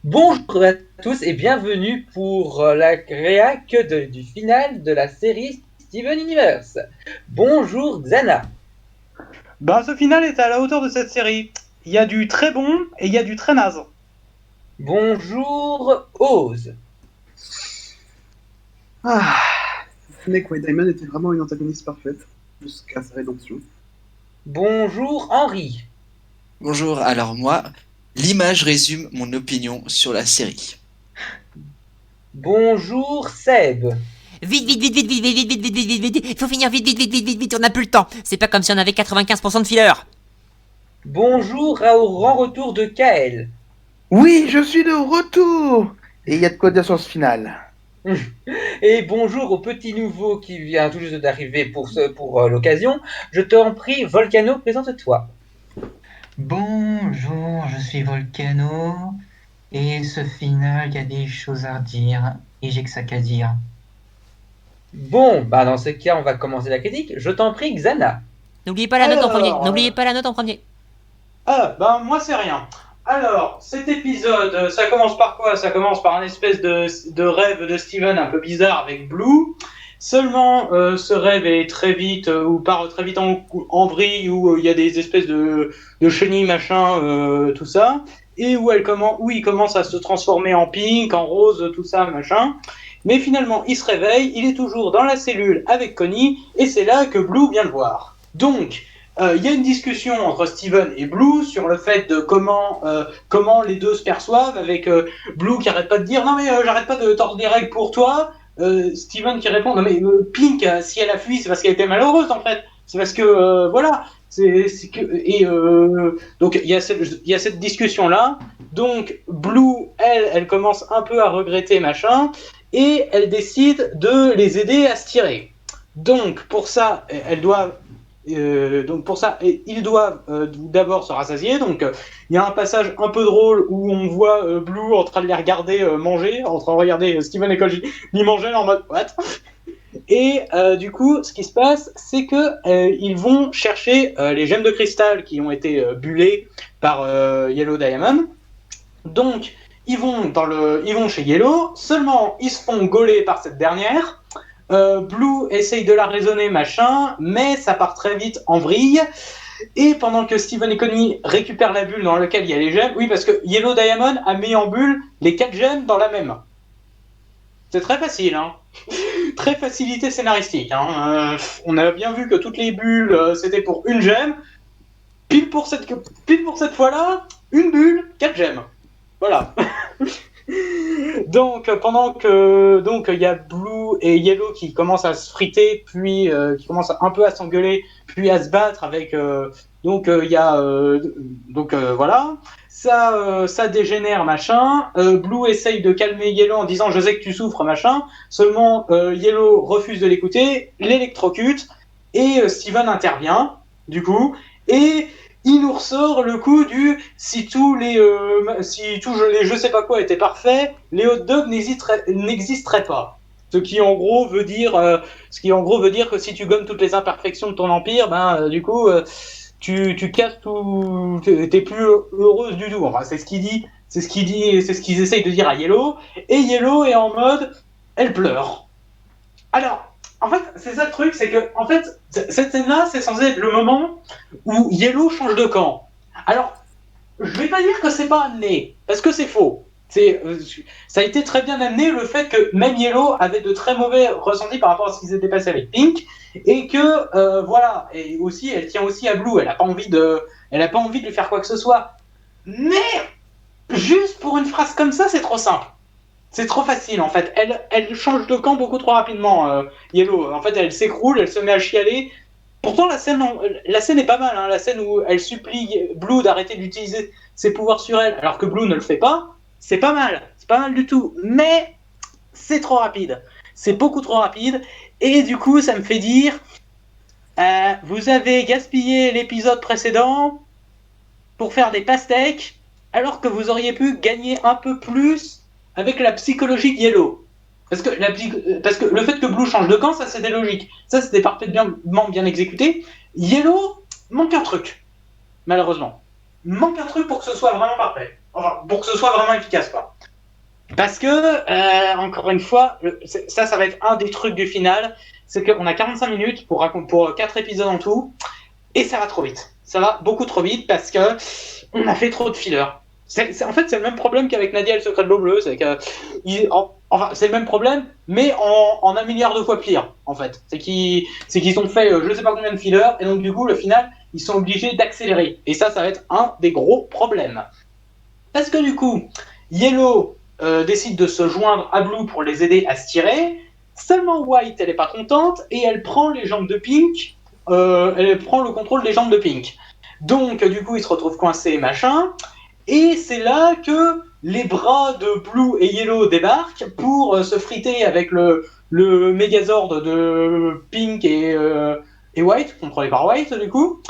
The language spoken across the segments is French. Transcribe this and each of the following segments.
Bonjour à tous et bienvenue pour la réac du final de la série Steven Universe. Bonjour Xana. Ce final est à la hauteur de cette série. Il y a du très bon et il y a du très naze. Bonjour Oz. Ah, Snake White Diamond était vraiment une antagoniste parfaite, jusqu'à sa rédemption. Bonjour Henri. Bonjour, alors moi, l'image résume mon opinion sur la série. Bonjour Seb. Vite, vite, vite, vite, vite, vite, vite, vite, vite, vite, vite, vite, faut finir vite, vite, vite, vite, vite, vite, on n'a plus le temps. C'est pas comme si on avait 95% de filler. Bonjour au grand retour de Kael. Oui, je suis de retour. Et il y a de quoi dire sur ce final. Et bonjour au petit nouveau qui vient tout juste d'arriver pour l'occasion. Je t'en prie, Volcano, présente-toi. Bonjour, je suis Volcano, et ce final, il y a des choses à dire, et j'ai que ça qu'à dire. Bon, dans ce cas, on va commencer la critique. Je t'en prie, Xana. N'oubliez pas la note en premier, Alors, n'oubliez pas la note en premier. Moi c'est rien. Alors, cet épisode, ça commence par quoi? Ça commence par un espèce de rêve de Steven un peu bizarre avec Blue. Seulement, ce rêve est très vite, ou part très vite en vrille, où il y a des espèces de chenilles, machin, tout ça. Et où il commence à se transformer en pink, en rose, tout ça, machin. Mais finalement, il se réveille, il est toujours dans la cellule avec Connie, et c'est là que Blue vient le voir. Donc, il y a une discussion entre Steven et Blue sur le fait de comment les deux se perçoivent, avec Blue qui arrête pas de dire « Non mais j'arrête pas de tordre les règles pour toi », Steven qui répond « Non mais Pink, si elle a fui, c'est parce qu'elle était malheureuse en fait, c'est parce que voilà ». Donc il y a cette discussion là. Donc Blue, elle commence un peu à regretter machin, et elle décide de les aider à se tirer. Donc pour ça, ils doivent d'abord se rassasier. Donc il y a un passage un peu drôle où on voit Blue en train de les regarder manger, en train de regarder Steven et Koji les manger en mode what. Et du coup, ce qui se passe, c'est que ils vont chercher les gemmes de cristal qui ont été bullées par Yellow Diamond. Donc ils vont chez Yellow. Seulement, ils se font gauler par cette dernière. Blue essaye de la raisonner, machin, mais ça part très vite en vrille. Et pendant que Steven et Connie récupèrent la bulle dans laquelle il y a les gemmes, oui, parce que Yellow Diamond a mis en bulle les 4 gemmes dans la même. C'est très facile, hein. Très facilité scénaristique, hein. On a bien vu que toutes les bulles, c'était pour une gemme. Pile pour cette fois-là, une bulle, 4 gemmes. Voilà. Donc pendant que il y a Blue et Yellow qui commencent à se friter, puis qui commencent un peu à s'engueuler, puis à se battre avec voilà, ça dégénère machin. Blue essaye de calmer Yellow en disant je sais que tu souffres machin. Seulement Yellow refuse de l'écouter, l'électrocute, et Steven intervient du coup, et il nous ressort le coup du si tous les je sais pas quoi étaient parfaits, les hot dogs n'existeraient pas. Ce qui en gros veut dire que si tu gommes toutes les imperfections de ton empire, du coup tu casses tout, t'es plus heureuse du tout. Enfin, c'est ce qu'ils essayent de dire à Yellow, et Yellow est en mode elle pleure. Alors en fait, c'est ça le truc, c'est que en fait, cette scène-là, c'est censé être le moment où Yellow change de camp. Alors, je vais pas dire que c'est pas amené, parce que c'est faux. Ça a été très bien amené, le fait que même Yellow avait de très mauvais ressentis par rapport à ce qui s'était passé avec Pink, et que voilà, et aussi elle tient aussi à Blue, elle a pas envie de lui faire quoi que ce soit. Mais juste pour une phrase comme ça, c'est trop simple. C'est trop facile en fait. Elle change de camp beaucoup trop rapidement, Yellow. En fait, elle s'écroule, elle se met à chialer. Pourtant, la scène est pas mal. Hein. La scène où elle supplie Blue d'arrêter d'utiliser ses pouvoirs sur elle, alors que Blue ne le fait pas, c'est pas mal. C'est pas mal du tout. Mais c'est trop rapide. C'est beaucoup trop rapide. Et du coup, ça me fait dire vous avez gaspillé l'épisode précédent pour faire des pastèques, alors que vous auriez pu gagner un peu plus avec la psychologie de Yellow. Parce que le fait que Blue change de camp, ça c'était logique. Ça c'était parfaitement bien exécuté. Yellow manque un truc, malheureusement. Manque un truc pour que ce soit vraiment parfait. Enfin, pour que ce soit vraiment efficace, quoi. Parce que, encore une fois, ça va être un des trucs du final, c'est qu'on a 45 minutes pour 4 épisodes en tout, et ça va trop vite. Ça va beaucoup trop vite parce que on a fait trop de fillers. En fait, c'est le même problème qu'avec Nadia et le secret de l'eau bleue, c'est que c'est le même problème, mais en 1 milliard de fois pire, en fait. C'est qu'ils ont fait je sais pas combien de fillers, et donc du coup, le final, ils sont obligés d'accélérer. Et ça va être un des gros problèmes. Parce que du coup, Yellow décide de se joindre à Blue pour les aider à se tirer. Seulement White, elle est pas contente et elle prend les jambes de Pink. Elle prend le contrôle des jambes de Pink. Donc du coup, ils se retrouvent coincés, machin. Et c'est là que les bras de Blue et Yellow débarquent pour se friter avec le Megazord de Pink et White, contrôlé par White du coup.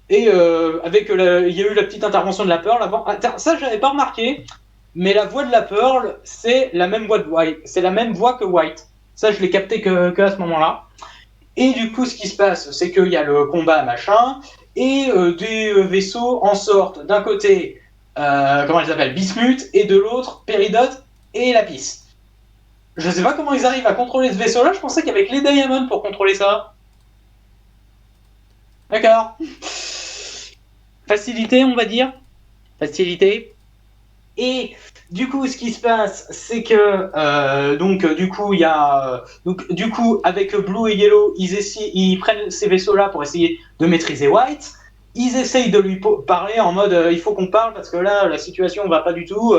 Et il y a eu la petite intervention de la Pearl avant. Ça, j'avais pas remarqué, mais la voix de la Pearl, c'est la même voix de White. C'est la même voix que White. Ça, je l'ai capté que à ce moment-là. Et du coup, ce qui se passe, c'est qu'il y a le combat, machin, et des vaisseaux en sortent. D'un côté, comment ils s'appellent, Bismuth, et de l'autre, Peridot et Lapis. Je sais pas comment ils arrivent à contrôler ce vaisseau-là. Je pensais qu'il y avait que les Diamonds pour contrôler ça. D'accord. Facilité, on va dire. Facilité. Et du coup, ce qui se passe, c'est que du coup, il y a du coup avec Blue et Yellow, ils prennent ces vaisseaux-là pour essayer de maîtriser White. Ils essayent de lui parler en mode il faut qu'on parle parce que là, la situation va pas du tout.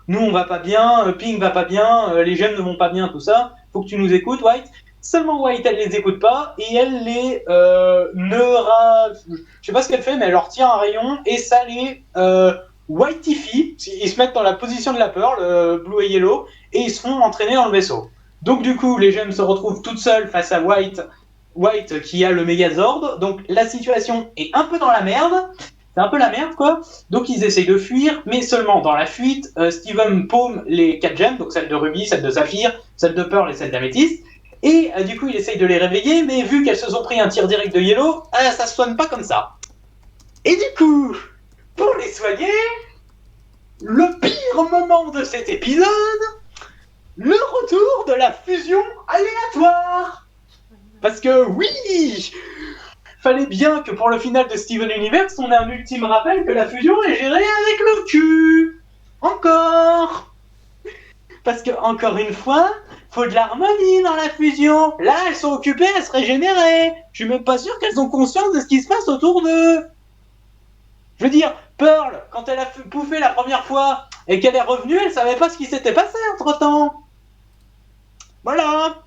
Nous, on va pas bien. Pink va pas bien. Les gemmes ne vont pas bien. Tout ça. Faut que tu nous écoutes, White. Seulement White, elle les écoute pas et elle les je sais pas ce qu'elle fait, mais elle leur tire un rayon et ça les whiteifie. Ils se mettent dans la position de la Pearl, Blue et Yellow, et ils se font entraîner dans le vaisseau. Donc du coup, les gemmes se retrouvent toutes seules face à White qui a le Megazord. Donc la situation est un peu dans la merde. C'est un peu la merde, quoi. Donc ils essayent de fuir, mais seulement dans la fuite, Steven paume les 4 gemmes, donc celle de Ruby, celle de Saphir, celle de Pearl et celle d'Améthyste. Et du coup, il essaye de les réveiller, mais vu qu'elles se sont pris un tir direct de Yellow, ça se soigne pas comme ça. Et du coup, pour les soigner, le pire moment de cet épisode, le retour de la fusion aléatoire. Parce que oui, fallait bien que pour le final de Steven Universe, on ait un ultime rappel que la fusion est gérée avec le cul. Encore. Parce que, encore une fois, faut de l'harmonie dans la fusion. Là, elles sont occupées à se régénérer. Je suis même pas sûr qu'elles ont conscience de ce qui se passe autour d'eux. Je veux dire, Pearl, quand elle a pouffé la première fois et qu'elle est revenue, elle savait pas ce qui s'était passé entre-temps. Voilà.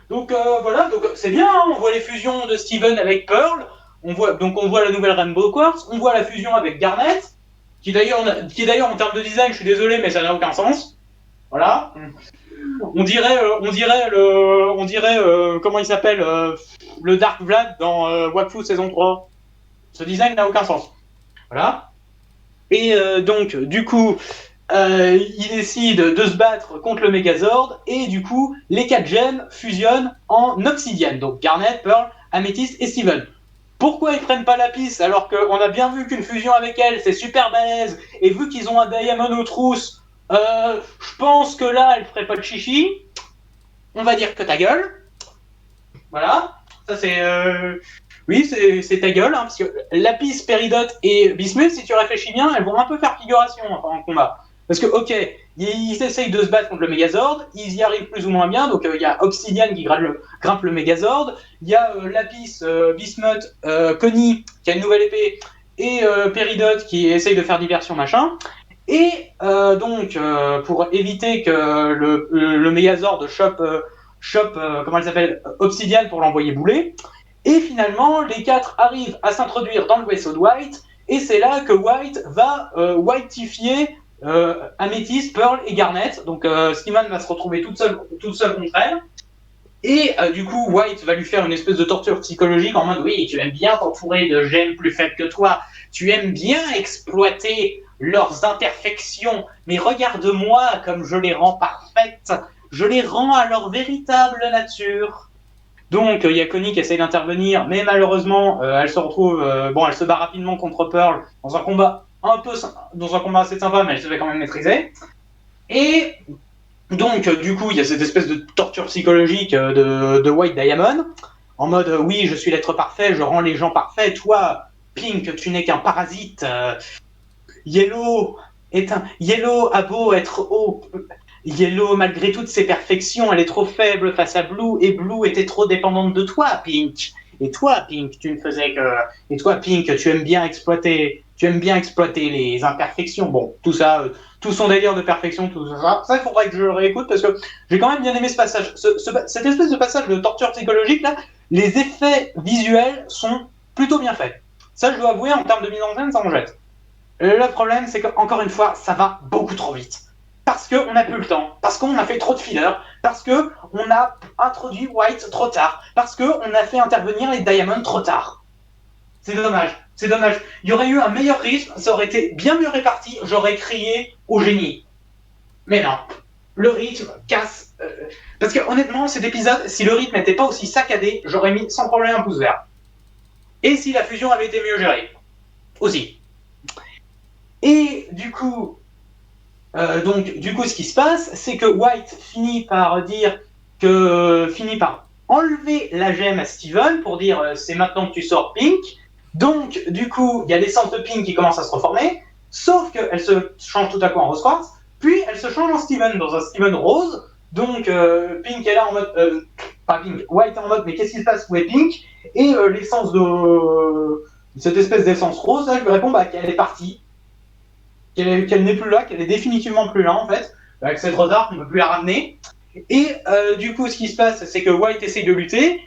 Donc voilà, donc c'est bien, hein, on voit les fusions de Steven avec Pearl. On voit la nouvelle Rainbow Quartz, on voit la fusion avec Garnet, qui d'ailleurs en termes de design, je suis désolé, mais ça n'a aucun sens. Voilà. On dirait comment il s'appelle, le Dark Vlad dans Wakfu saison 3. Ce design n'a aucun sens. Voilà. Et donc, du coup, il décide de se battre contre le Megazord, et du coup, les 4 gemmes fusionnent en Obsidian. Donc Garnet, Pearl, Amethyst et Steven. Pourquoi ils prennent pas Lapis alors qu'on a bien vu qu'une fusion avec elle, c'est super balèze, et vu qu'ils ont un Diamond aux trousses, je pense que là, elle ferait pas de chichi. On va dire que ta gueule. Voilà. Ça, c'est... Oui, c'est ta gueule, hein, parce que Lapis, Peridot et Bismuth, si tu réfléchis bien, elles vont un peu faire figuration en combat. Parce que, ok, ils essayent de se battre contre le Megazord, ils y arrivent plus ou moins bien, donc il y a Obsidian qui grimpe le Megazord, il y a Lapis, Bismuth, Connie qui a une nouvelle épée, et Peridot qui essaye de faire diversion, machin. Et donc, pour éviter que le Megazord chope comment elle s'appelle, Obsidian pour l'envoyer bouler, et finalement, les 4 arrivent à s'introduire dans le vaisseau de White, et c'est là que White va whiteifier Amethyst, Pearl et Garnet. Donc Steven va se retrouver toute seule contre elle. Et du coup, White va lui faire une espèce de torture psychologique en mode oui, tu aimes bien t'entourer de gemmes plus faibles que toi, tu aimes bien exploiter leurs imperfections, mais regarde-moi comme je les rends parfaites, je les rends à leur véritable nature. Donc il y a Connie qui essaye d'intervenir, mais malheureusement elle se retrouve, elle se bat rapidement contre Pearl dans un combat assez sympa, mais elle se fait quand même maîtriser. Et Donc, du coup, il y a cette espèce de torture psychologique de White Diamond, en mode oui, je suis l'être parfait, je rends les gens parfaits, toi, Pink, tu n'es qu'un parasite. Yellow a beau être haut. Yellow, malgré toutes ses perfections, elle est trop faible face à Blue, et Blue était trop dépendante de toi, Pink. Et toi, Pink, tu ne faisais que. Et toi, Pink, tu aimes bien exploiter les imperfections. Bon, tout ça, tout son délire de perfection, tout ça. Ça, il faudrait que je le réécoute parce que j'ai quand même bien aimé ce passage. Cette espèce de passage de torture psychologique là, les effets visuels sont plutôt bien faits. Ça, je dois avouer, en termes de mise en scène, ça en jette. Le problème, c'est qu'encore une fois, ça va beaucoup trop vite. Parce qu'on n'a plus le temps, parce qu'on a fait trop de fillers, parce qu'on a introduit White trop tard, parce qu'on a fait intervenir les Diamonds trop tard. C'est dommage, c'est dommage. Il y aurait eu un meilleur rythme, ça aurait été bien mieux réparti, j'aurais crié au génie. Mais non, le rythme casse. Parce que honnêtement, cet épisode, si le rythme n'était pas aussi saccadé, j'aurais mis sans problème un pouce vert. Et si la fusion avait été mieux gérée. Aussi. Et du coup, ce qui se passe, c'est que White finit par enlever la gemme à Steven pour dire c'est maintenant que tu sors Pink. Donc, du coup, il y a l'essence de Pink qui commence à se reformer, sauf qu'elle se change tout à coup en rose quartz, puis elle se change en Steven, dans un Steven rose. Donc, Pink est là en mode. White est en mode mais qu'est-ce qui se passe, où est Pink? Et l'essence de. Cette espèce d'essence rose, là, je lui réponds qu'elle est partie. Qu'elle n'est plus là, qu'elle est définitivement plus là en fait, avec cette retard, on ne peut plus la ramener. Et du coup, ce qui se passe, c'est que White essaye de lutter.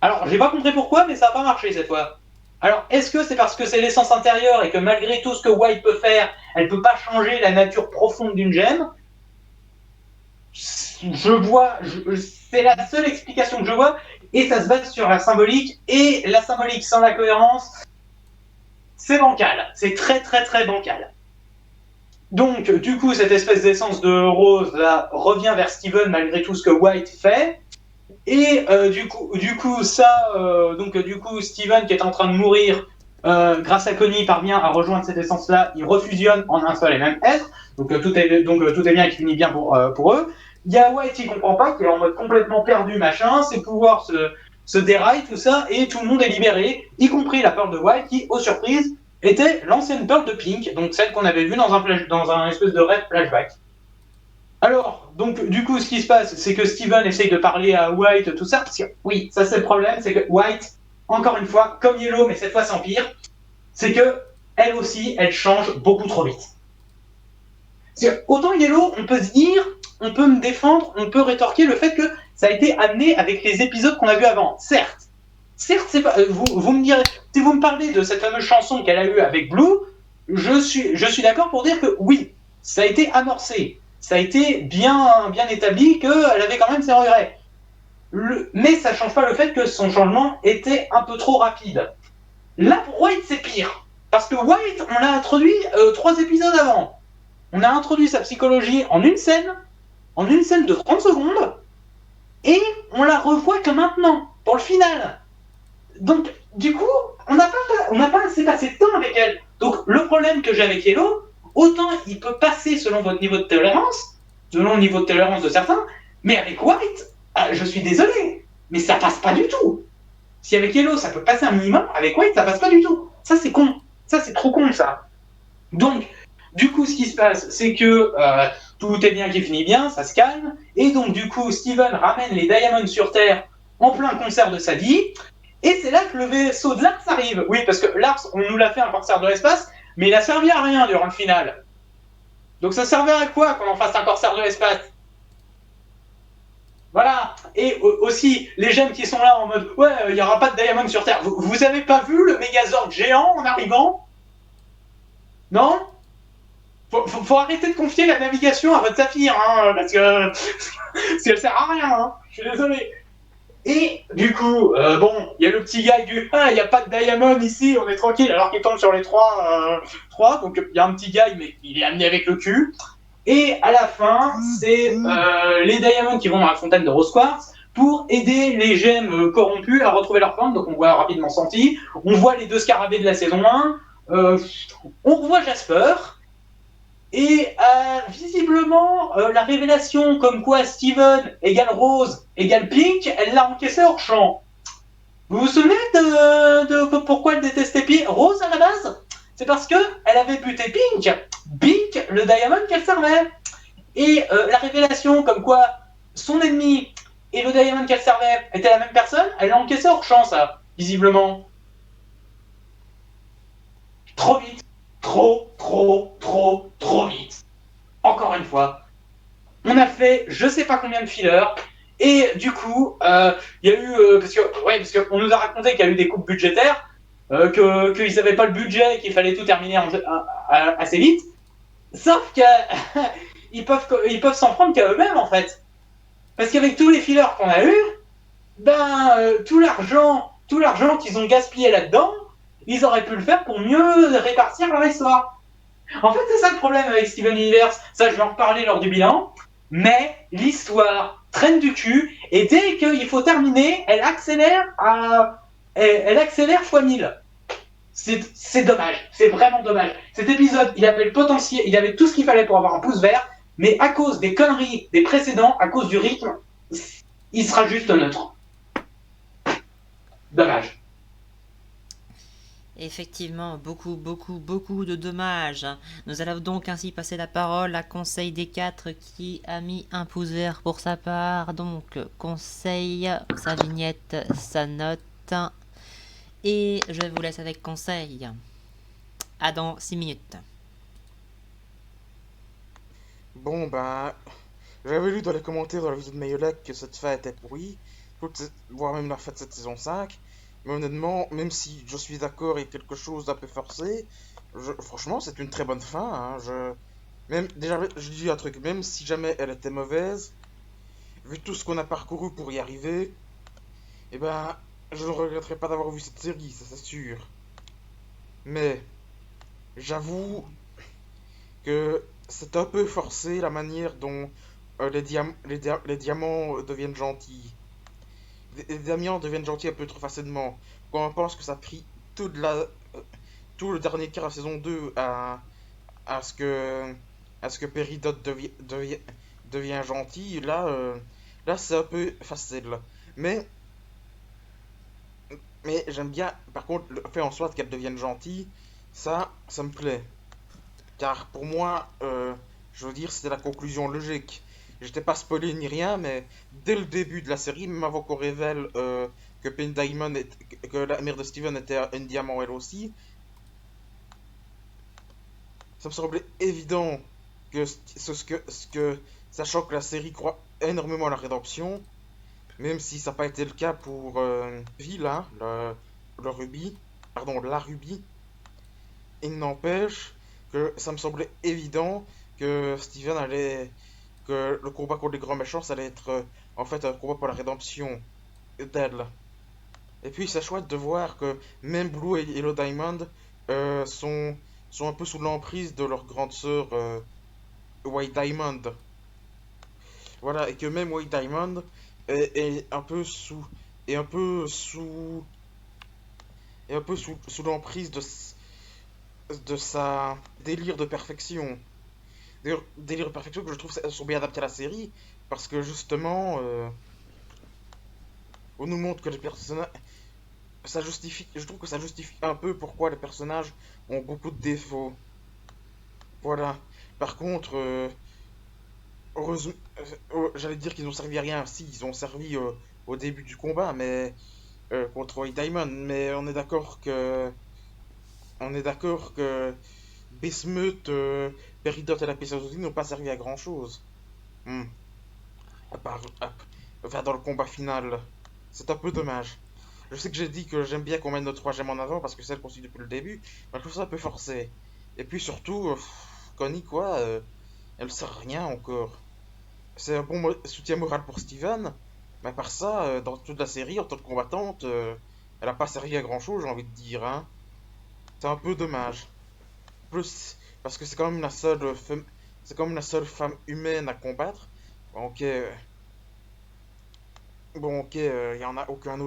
Alors, j'ai pas compris pourquoi, mais ça n'a pas marché cette fois. Alors, est-ce que c'est parce que c'est l'essence intérieure et que malgré tout ce que White peut faire, elle peut pas changer la nature profonde d'une gemme? C'est la seule explication que je vois, et ça se base sur la symbolique, et la symbolique sans la cohérence, c'est bancal, c'est très très très bancal. Donc, du coup, cette espèce d'essence de rose là revient vers Steven malgré tout ce que White fait. Et du coup, Steven qui est en train de mourir grâce à Connie parvient à rejoindre cette essence-là. Ils refusionnent en un seul et même être. Donc tout est bien qui finit bien pour eux. Il y a White qui comprend pas, qui est en mode complètement perdu, machin. Ses pouvoirs se déraillent, tout ça, et tout le monde est libéré, y compris la Pearl de White qui, aux surprises, était l'ancienne Pearl de Pink, donc celle qu'on avait vue dans un espèce de rêve flashback. Alors, donc, du coup, ce qui se passe, c'est que Steven essaye de parler à White, tout ça, parce que, oui, ça c'est le problème, c'est que White, encore une fois, comme Yellow, mais cette fois sans pire, c'est que, elle aussi, elle change beaucoup trop vite. Parce que, autant Yellow, on peut se dire, on peut me défendre, on peut rétorquer le fait que ça a été amené avec les épisodes qu'on a vus avant. Certes, c'est pas. Vous me direz, si vous me parlez de cette fameuse chanson qu'elle a eue avec Blue, je suis d'accord pour dire que oui, ça a été amorcé, ça a été bien établi qu'elle avait quand même ses regrets. Mais ça change pas le fait que son changement était un peu trop rapide. Là, pour White, c'est pire. Parce que White, on l'a introduit 3 épisodes avant. On a introduit sa psychologie en une scène de 30 secondes, et on la revoit que maintenant, pour le final. Donc, du coup, on n'a pas assez passé de temps avec elle. Donc, le problème que j'ai avec Yellow, autant il peut passer selon votre niveau de tolérance, selon le niveau de tolérance de certains, mais avec White, je suis désolé, mais ça passe pas du tout. Si avec Yellow, ça peut passer un minimum, avec White, ça passe pas du tout. Ça, c'est con. Ça, c'est trop con, ça. Donc, du coup, ce qui se passe, c'est que tout est bien qui finit bien, ça se calme, et donc, du coup, Steven ramène les Diamonds sur Terre en plein concert de Sadie. Et c'est là que le vaisseau de Lars arrive. Oui, parce que Lars, on nous l'a fait un corsaire de l'espace, mais il a servi à rien durant le final. Donc ça servait à quoi qu'on en fasse un corsaire de l'espace? Voilà. Et aussi, les gemmes qui sont là en mode ouais, il n'y aura pas de Diamond sur Terre. Vous avez pas vu le Megazord géant en arrivant? Non? Faut arrêter de confier la navigation à votre Saphir, hein, parce que elle sert à rien, hein. Je suis désolé. Et du coup, il y a le petit gars du il n'y a pas de Diamond ici, on est tranquille, alors qu'il tombe sur les 3, donc il y a un petit gars, mais il est amené avec le cul. Et à la fin, c'est les Diamonds qui vont dans la fontaine de Rose Quartz pour aider les gemmes corrompues à retrouver leur forme. Donc on voit rapidement Santi, on voit les 2 scarabées de la saison 1, on revoit Jasper. Et visiblement, la révélation comme quoi Steven égale Rose égale Pink, elle l'a encaissé hors champ. Vous vous souvenez de pourquoi elle détestait Rose à la base? C'est parce que elle avait buté Pink, le diamond qu'elle servait. Et la révélation comme quoi son ennemi et le diamond qu'elle servait étaient la même personne, elle l'a encaissé hors champ, ça, visiblement. Trop vite. Trop vite. Encore une fois. On a fait je sais pas combien de fillers. Et du coup, il y a eu... parce qu'on nous a raconté qu'il y a eu des coupes budgétaires, qu'ils n'avaient pas le budget et qu'il fallait tout terminer assez vite. Sauf qu'ils peuvent s'en prendre qu'à eux-mêmes, en fait. Parce qu'avec tous les fillers qu'on a eu, tout l'argent qu'ils ont gaspillé là-dedans, ils auraient pu le faire pour mieux répartir leur histoire. En fait, c'est ça le problème avec Steven Universe. Ça, je vais en reparler lors du bilan. Mais l'histoire traîne du cul, et dès qu'il faut terminer, elle accélère fois 1000. C'est dommage, c'est vraiment dommage. Cet épisode, il avait le potentiel, il avait tout ce qu'il fallait pour avoir un pouce vert, mais à cause des conneries des précédents, à cause du rythme, il sera juste neutre. Dommage. Effectivement, beaucoup de dommages. Nous allons donc ainsi passer la parole à Conseil des 4 qui a mis un pouce vert pour sa part. Donc, Conseil, sa vignette, sa note. Et je vous laisse avec Conseil. À dans 6 minutes. Bon, j'avais lu dans les commentaires dans la vidéo de Mayolak que cette fin était pourrie, voire même la fin de cette saison 5. Mais honnêtement, même si je suis d'accord avec quelque chose d'un peu forcé, franchement, c'est une très bonne fin. Déjà, je dis un truc, même si jamais elle était mauvaise, vu tout ce qu'on a parcouru pour y arriver, je ne regretterai pas d'avoir vu cette série, ça c'est sûr. Mais, j'avoue que c'est un peu forcé la manière dont les diamants deviennent gentils. Les diamants deviennent gentils un peu trop facilement. Quand on pense que ça a pris tout le dernier quart de saison 2 à ce que Peridot devient gentil, là c'est un peu facile. Mais j'aime bien, par contre, le fait en soi qu'elle devienne gentille, ça me plaît. Car pour moi, je veux dire, c'était la conclusion logique. J'étais pas spoilé ni rien, mais dès le début de la série, même avant qu'on révèle que Penny Diamond que la mère de Steven était un diamant elle aussi, ça me semblait évident que sachant que la série croit énormément à la rédemption, même si ça n'a pas été le cas pour Ville, hein, la Ruby, il n'empêche que ça me semblait évident que que le combat contre les grands méchants, ça allait être en fait un combat pour la rédemption d'elle. Et puis c'est chouette de voir que même Blue et Yellow Diamond sont un peu sous l'emprise de leur grande sœur White Diamond. Voilà, et que même White Diamond est un peu sous l'emprise de sa délire de perfection. D'ailleurs, délire de perfection que je trouve sont bien adaptés à la série, parce que justement, on nous montre que les personnages, je trouve que ça justifie un peu pourquoi les personnages ont beaucoup de défauts. Voilà. Par contre, heureusement, j'allais dire qu'ils n'ont servi à rien. Si, ils ont servi au début du combat, mais contre White Diamond. Mais on est d'accord que Bismuth, Peridot et la Pissaudie n'ont pas servi à grand chose. Enfin, dans le combat final. C'est un peu dommage. Je sais que j'ai dit que j'aime bien qu'on mette notre 3ème en avant parce que c'est celle qu'on suit depuis le début, mais je trouve ça un peu forcé. Et puis surtout, Connie, quoi, elle sert à rien encore. C'est un bon soutien moral pour Steven, mais à part ça, dans toute la série, en tant que combattante, elle a pas servi à grand chose, j'ai envie de dire, hein. C'est un peu dommage. Plus, parce que c'est quand même la seule femme humaine à combattre. Ok, il y en a aucun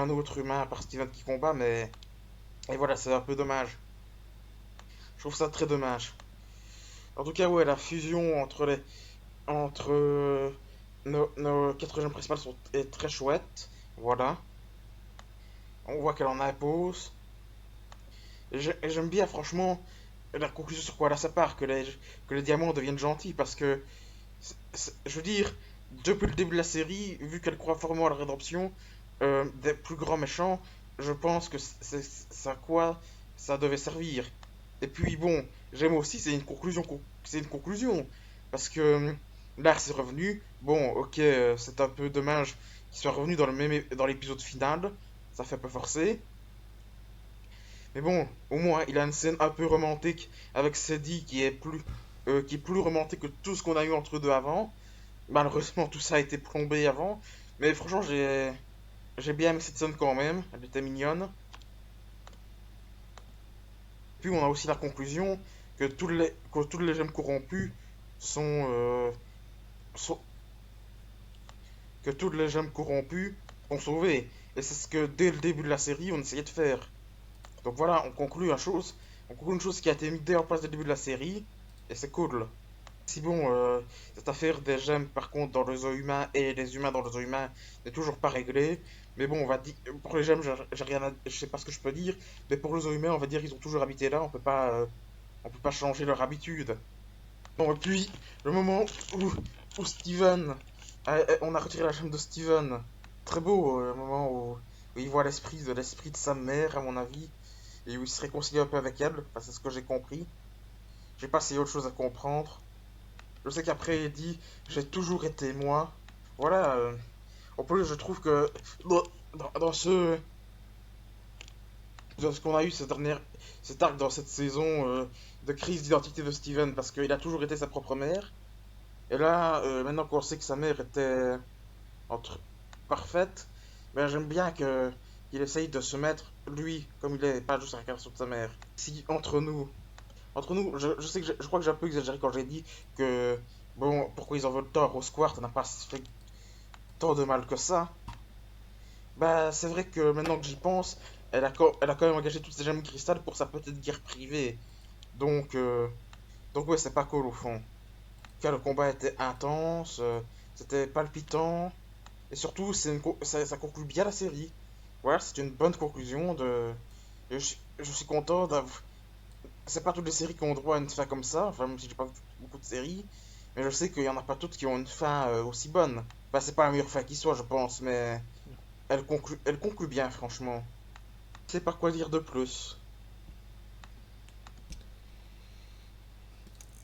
autre humain à part Steven qui combat, mais et voilà, c'est un peu dommage. Je trouve ça très dommage. En tout cas, ouais, la fusion entre nos quatre gemmes principales est très chouette. Voilà. On voit qu'elle en impose. Et j'aime bien, franchement, la conclusion sur quoi là ça part, que les diamants deviennent gentils, parce que, je veux dire, depuis le début de la série, vu qu'elle croit formellement à la rédemption des plus grands méchants, je pense que c'est à quoi ça devait servir. Et puis bon, j'aime aussi, c'est une conclusion, parce que Lars est revenu, bon, ok, c'est un peu dommage qu'il soit revenu dans l'épisode final, ça fait un peu forcé, mais bon, au moins, il a une scène un peu romantique avec Sadie qui est plus romantique que tout ce qu'on a eu entre eux deux avant. Malheureusement, tout ça a été plombé avant. Mais franchement, j'ai bien aimé cette scène quand même. Elle était mignonne. Puis on a aussi la conclusion que tous les gemmes corrompus sont, sont- que toutes les gemmes corrompues sont sauvées. Et c'est ce que dès le début de la série, on essayait de faire. Donc voilà, on conclut une chose qui a été mise dès en place dès le début de la série, et c'est cool. Si bon, cette affaire des gemmes par contre dans le zoo humain et les humains dans le zoo humain n'est toujours pas réglée, mais bon, on va dire, pour les gemmes, j'ai rien je sais pas ce que je peux dire, mais pour le zoo humain, on va dire qu'ils ont toujours habité là, on peut pas changer leur habitude. Bon, et puis, le moment où Steven, on a retiré la gemme de Steven, très beau, le moment où il voit l'esprit de sa mère, à mon avis, et où il se réconcilie un peu avec elle, enfin, c'est ce que j'ai compris. J'ai pas essayé autre chose à comprendre. Je sais qu'après il dit j'ai toujours été moi. Voilà. En plus, je trouve que dans, dans ce qu'on a eu cet arc dans cette saison de crise d'identité de Steven, parce qu'il a toujours été sa propre mère. Et là, maintenant qu'on sait que sa mère était entre parfaite, ben j'aime bien que qu'il essaye de se mettre lui comme il est, pas juste la réincarnation de sa mère. Si entre nous, je sais que je crois que j'ai un peu exagéré quand j'ai dit que bon, pourquoi ils en veulent tant à Rose Quartz, ça n'a pas fait tant de mal que ça. Bah, c'est vrai que maintenant que j'y pense, elle a quand même engagé toutes ses gemmes cristal pour sa petite guerre privée. Donc, euh, donc ouais, c'est pas cool au fond. Car le combat était intense, c'était palpitant, et surtout, ça conclut bien la série. Voilà, c'est une bonne conclusion et je suis content d'avoir. C'est pas toutes les séries qui ont droit à une fin comme ça, enfin, même si j'ai pas vu beaucoup de séries, mais je sais qu'il y en a pas toutes qui ont une fin aussi bonne. Bah, c'est pas la meilleure fin qui soit, je pense, mais elle conclut bien, franchement. Je sais pas quoi dire de plus.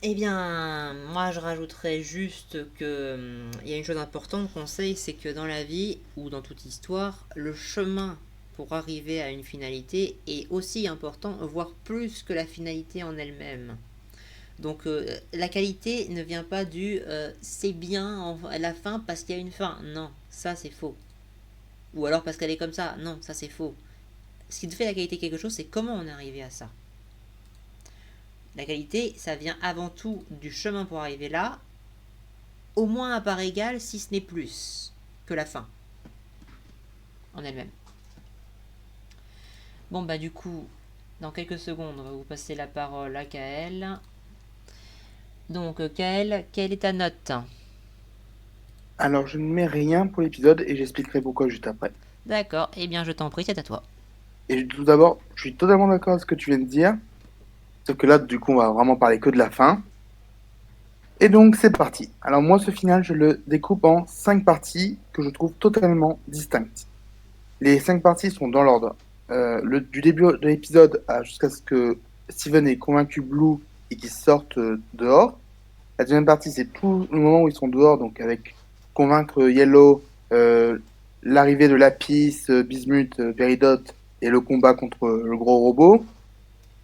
Eh bien, moi je rajouterais juste que il y a une chose importante qu'on sait, c'est que dans la vie ou dans toute histoire, le chemin pour arriver à une finalité est aussi important, voire plus que la finalité en elle-même. Donc la qualité ne vient pas du c'est bien à la fin parce qu'il y a une fin. Non, ça c'est faux. Ou alors parce qu'elle est comme ça. Non, ça c'est faux. Ce qui fait la qualité de quelque chose, c'est comment on est arrivé à ça. La qualité, ça vient avant tout du chemin pour arriver là, au moins à part égale, si ce n'est plus que la fin en elle-même. Bon bah du coup, dans quelques secondes, on va vous passer la parole à Kael. Donc Kael, quelle est ta note? Alors, je ne mets rien pour l'épisode et j'expliquerai pourquoi juste après. D'accord, eh bien je t'en prie, c'est à toi. Et tout d'abord, je suis totalement d'accord avec ce que tu viens de dire. Sauf que là, du coup, on va vraiment parler que de la fin. Et donc, c'est parti. Alors, moi, ce final, je le découpe en 5 parties que je trouve totalement distinctes. Les 5 parties sont dans l'ordre. Du début de l'épisode jusqu'à ce que Steven ait convaincu Blue et qu'ils sortent dehors. La deuxième partie, c'est tout le moment où ils sont dehors, donc avec convaincre Yellow, l'arrivée de Lapis, Bismuth, Peridot et le combat contre le gros robot.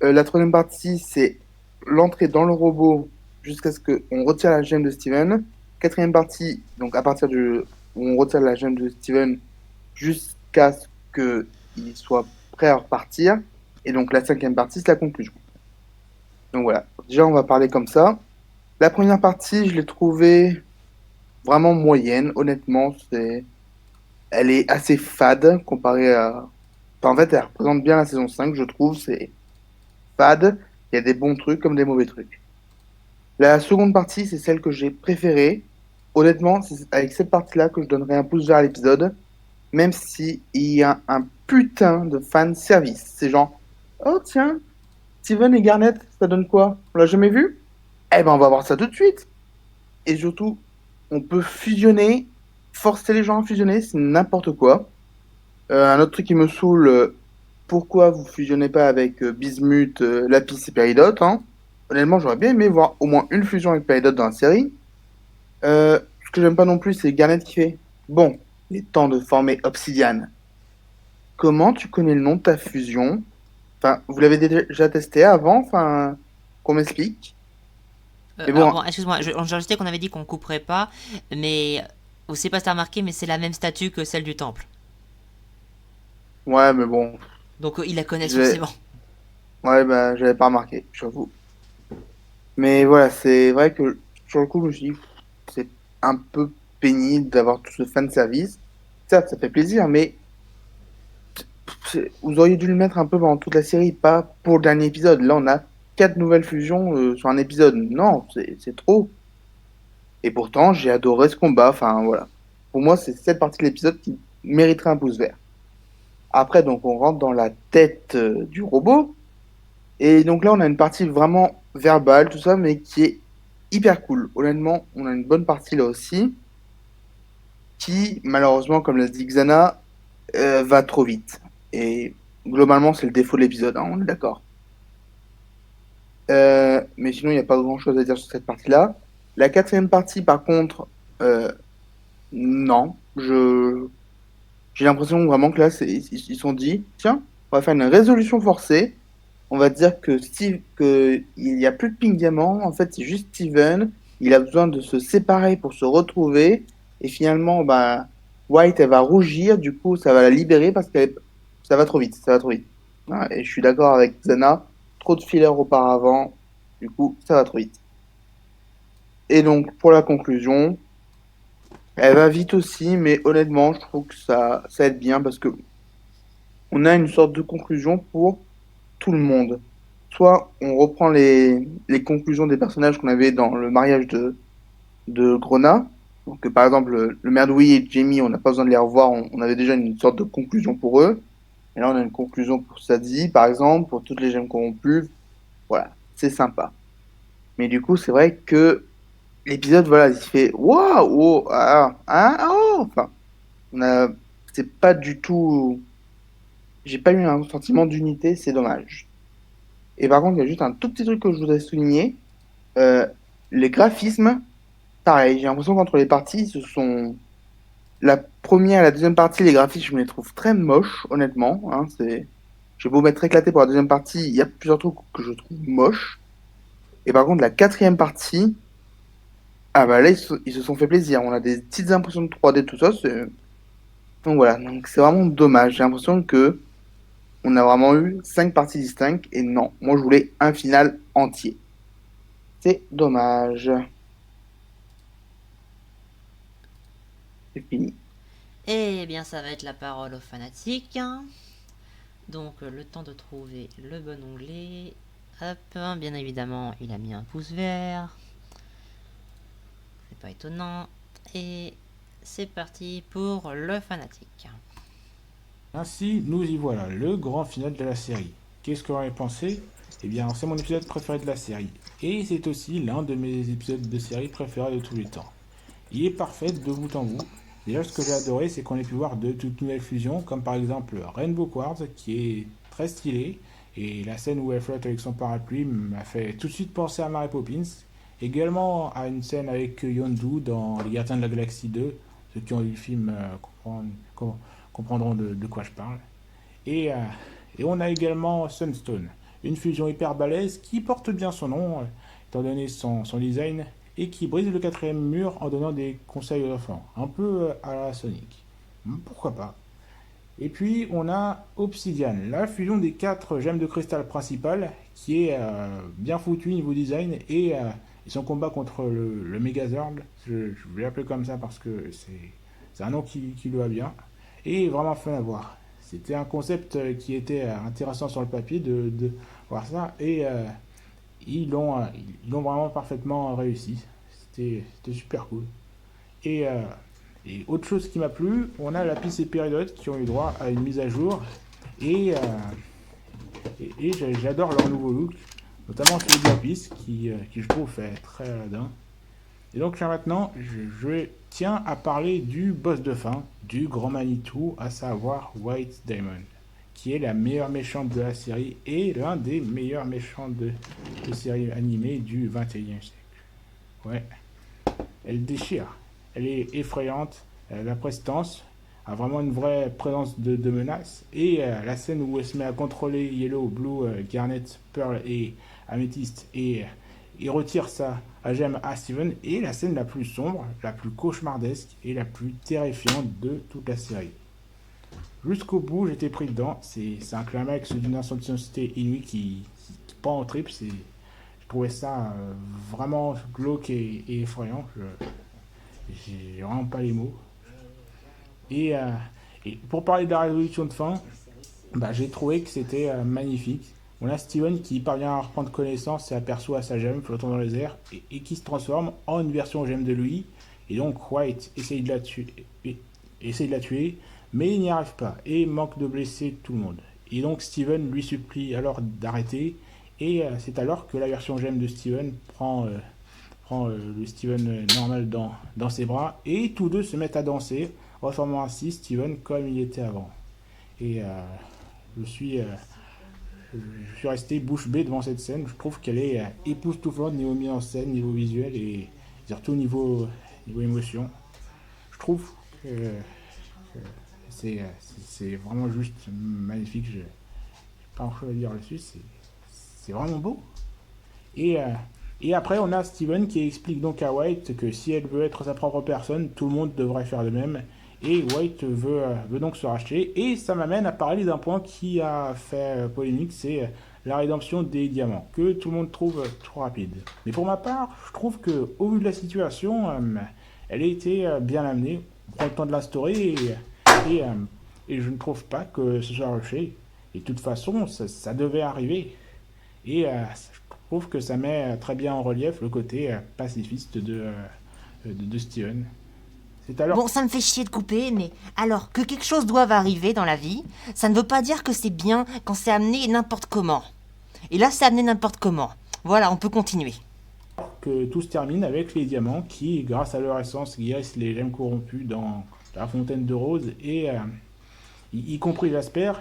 La troisième partie, c'est l'entrée dans le robot jusqu'à ce qu'on retire la gemme de Steven. Quatrième partie, donc à partir où on retire la gemme de Steven jusqu'à ce qu'il soit prêt à repartir. Et donc la cinquième partie, c'est la conclusion. Donc voilà, déjà on va parler comme ça. La première partie, je l'ai trouvée vraiment moyenne, honnêtement. Elle est assez fade comparée à... Enfin, en fait, elle représente bien la saison 5, je trouve. C'est fade, il y a des bons trucs comme des mauvais trucs. La seconde partie, c'est celle que j'ai préférée. Honnêtement, c'est avec cette partie-là que je donnerais un pouce vert à l'épisode, même si il y a un putain de fan service. C'est genre, oh tiens, Steven et Garnet, ça donne quoi? On l'a jamais vu? Eh ben, on va voir ça tout de suite. Et surtout, on peut fusionner, forcer les gens à fusionner, c'est n'importe quoi. Un autre truc qui me saoule, pourquoi vous fusionnez pas avec Bismuth, Lapis et Peridot, hein? Honnêtement, j'aurais bien aimé voir au moins une fusion avec Peridot dans la série. Ce que j'aime pas non plus, c'est Garnet qui fait. Bon, il est temps de former Obsidian. Comment tu connais le nom de ta fusion? Enfin, vous l'avez déjà testé avant, enfin, qu'on m'explique. Mais Alors bon, bon, excuse-moi, je sais qu'on avait dit qu'on couperait pas, mais vous savez pas si t'as remarqué, mais c'est la même statue que celle du temple. ouais, mais bon, Donc ils la connaissent j'ai- forcément. ouais, bah, j'avais pas remarqué, j'avoue. Mais voilà, c'est vrai que sur le coup, je me suis dit, c'est un peu pénible d'avoir tout ce fan service. Certes, ça fait plaisir, mais vous auriez dû le mettre un peu pendant toute la série, pas pour le dernier épisode. Là, on a 4 nouvelles fusions sur un épisode. Non, c'est trop. Et pourtant, j'ai adoré ce combat. Enfin, voilà. Pour moi, c'est cette partie de l'épisode qui mériterait un pouce vert. Après, donc, on rentre dans la tête du robot. Et donc là, on a une partie vraiment verbale, tout ça, mais qui est hyper cool. Honnêtement, on a une bonne partie là aussi, qui, malheureusement, comme l'a dit Xana, va trop vite. Et globalement, c'est le défaut de l'épisode, hein, on est d'accord. Mais sinon, il n'y a pas grand-chose à dire sur cette partie-là. La quatrième partie, par contre, non. J'ai l'impression vraiment que là, ils se sont dit, tiens, on va faire une résolution forcée. On va dire que il n'y a plus de Pink Diamant. En fait, c'est juste Steven. Il a besoin de se séparer pour se retrouver. Et finalement, bah, White, elle va rougir. Du coup, ça va la libérer parce que ça va trop vite. Ça va trop vite. Ouais, et je suis d'accord avec Zana. Trop de fillers auparavant. Du coup, ça va trop vite. Et donc, pour la conclusion, elle va vite aussi, mais honnêtement, je trouve que ça aide bien parce que on a une sorte de conclusion pour tout le monde. Soit on reprend les conclusions des personnages qu'on avait dans le mariage de Grona. Donc, par exemple, le Merdouille et Jamie, on n'a pas besoin de les revoir, on avait déjà une sorte de conclusion pour eux. Et là, on a une conclusion pour Sadie, par exemple, pour toutes les gemmes corrompues. Voilà, c'est sympa. Mais du coup, c'est vrai que l'épisode, voilà, il se fait waouh, oh, ah, ah, oh, enfin, on a, c'est pas du tout, j'ai pas eu un sentiment d'unité, c'est dommage. Et par contre, il y a juste un tout petit truc que je voudrais souligner. Euh, les graphismes, pareil, j'ai l'impression qu'entre les parties, ce sont la première et la deuxième partie, les graphismes, je me les trouve très moches, honnêtement. Hein, j'ai beau m'être éclaté pour la deuxième partie, il y a plusieurs trucs que je trouve moches. Et par contre, la quatrième partie, ah bah là, ils se sont fait plaisir. On a des petites impressions de 3D, tout ça. Donc voilà, donc c'est vraiment dommage. J'ai l'impression que on a vraiment eu 5 parties distinctes et non, moi je voulais un final entier. C'est dommage. C'est fini. Eh bien, ça va être la parole aux fanatiques. Donc, le temps de trouver le bon onglet. Hop, bien évidemment, il a mis un pouce vert. C'est pas étonnant. Et c'est parti pour le fanatique. Ainsi, nous y voilà, le grand final de la série. Qu'est-ce que j'en ai pensé? Eh bien, c'est mon épisode préféré de la série. Et c'est aussi l'un de mes épisodes de série préférés de tous les temps. Il est parfait de bout en bout. Déjà, ce que j'ai adoré, c'est qu'on ait pu voir de toutes nouvelles fusions, comme par exemple Rainbow Quartz, qui est très stylé. Et la scène où elle flotte avec son parapluie m'a fait tout de suite penser à Mary Poppins. Également à une scène avec Yondu dans Les Gardiens de la Galaxie 2. Ceux qui ont vu le film comprendront de quoi je parle. Et, euh, et on a également Sunstone, une fusion hyper balèze qui porte bien son nom, étant donné son design, et qui brise le quatrième mur en donnant des conseils aux enfants, un peu à la Sonic. Pourquoi pas. Et puis on a Obsidian, la fusion des 4 gemmes de cristal principales, qui est bien foutu niveau design, et son combat contre le Megazord, je vais l'appeler comme ça parce que c'est un nom qui lui va bien, et vraiment fun à voir. C'était un concept qui était intéressant sur le papier de voir ça, ils l'ont vraiment parfaitement réussi. C'était super cool. Et autre chose qui m'a plu, on a Lapis et Péridot qui ont eu droit à une mise à jour. Et, j'adore leur nouveau look, notamment celui de Lapis qui je trouve fait très Aladdin. Et donc là maintenant, je tiens à parler du boss de fin, du grand Manitou, à savoir White Diamond, qui est la meilleure méchante de la série et l'un des meilleurs méchants de série animée du 21e siècle. Ouais, elle déchire, elle est effrayante, elle a la prestance, a vraiment une vraie présence de menace. Et la scène où elle se met à contrôler Yellow, Blue, Garnet, Pearl et Amethyst et retire sa gemme à Steven est la scène la plus sombre, la plus cauchemardesque et la plus terrifiante de toute la série. Jusqu'au bout, j'étais pris dedans. C'est un climax d'une intensité inouïe qui prend en trip. Je trouvais ça vraiment glauque et effrayant. J'ai vraiment pas les mots. Et pour parler de la résolution de fin, j'ai trouvé que c'était magnifique. On a Steven qui parvient à reprendre connaissance et aperçoit sa gemme flottant dans les airs et qui se transforme en une version gemme de lui. Et donc White essaye de la tuer, mais il n'y arrive pas et manque de blesser tout le monde. Et donc Steven lui supplie alors d'arrêter. Et c'est alors que la version gemme de Steven prend le Steven normal dans ses bras. Et tous deux se mettent à danser, reformant ainsi Steven comme il était avant. Et je suis resté bouche bée devant cette scène. Je trouve qu'elle est époustouflante niveau mise en scène, niveau visuel et surtout niveau émotion. Je trouve que c'est vraiment juste magnifique. Je n'ai pas grand chose à dire là-dessus. C'est vraiment beau. Et après, on a Steven qui explique donc à White que si elle veut être sa propre personne, tout le monde devrait faire de même. Et White veut donc se racheter. Et ça m'amène à parler d'un point qui a fait polémique, c'est la rédemption des diamants, que tout le monde trouve trop rapide. Mais pour ma part, je trouve qu'au vu de la situation, elle a été bien amenée. On prend le temps de l'instaurer et je ne trouve pas que ce soit rushé. Et de toute façon, ça devait arriver. Et je trouve que ça met très bien en relief le côté pacifiste de Steven. Bon, ça me fait chier de couper, mais alors, que quelque chose doive arriver dans la vie, ça ne veut pas dire que c'est bien quand c'est amené n'importe comment. Et là, c'est amené n'importe comment. Voilà, on peut continuer. Que tout se termine avec les diamants qui, grâce à leur essence, guérissent les gemmes corrompues dans la fontaine de roses, et y compris Jasper.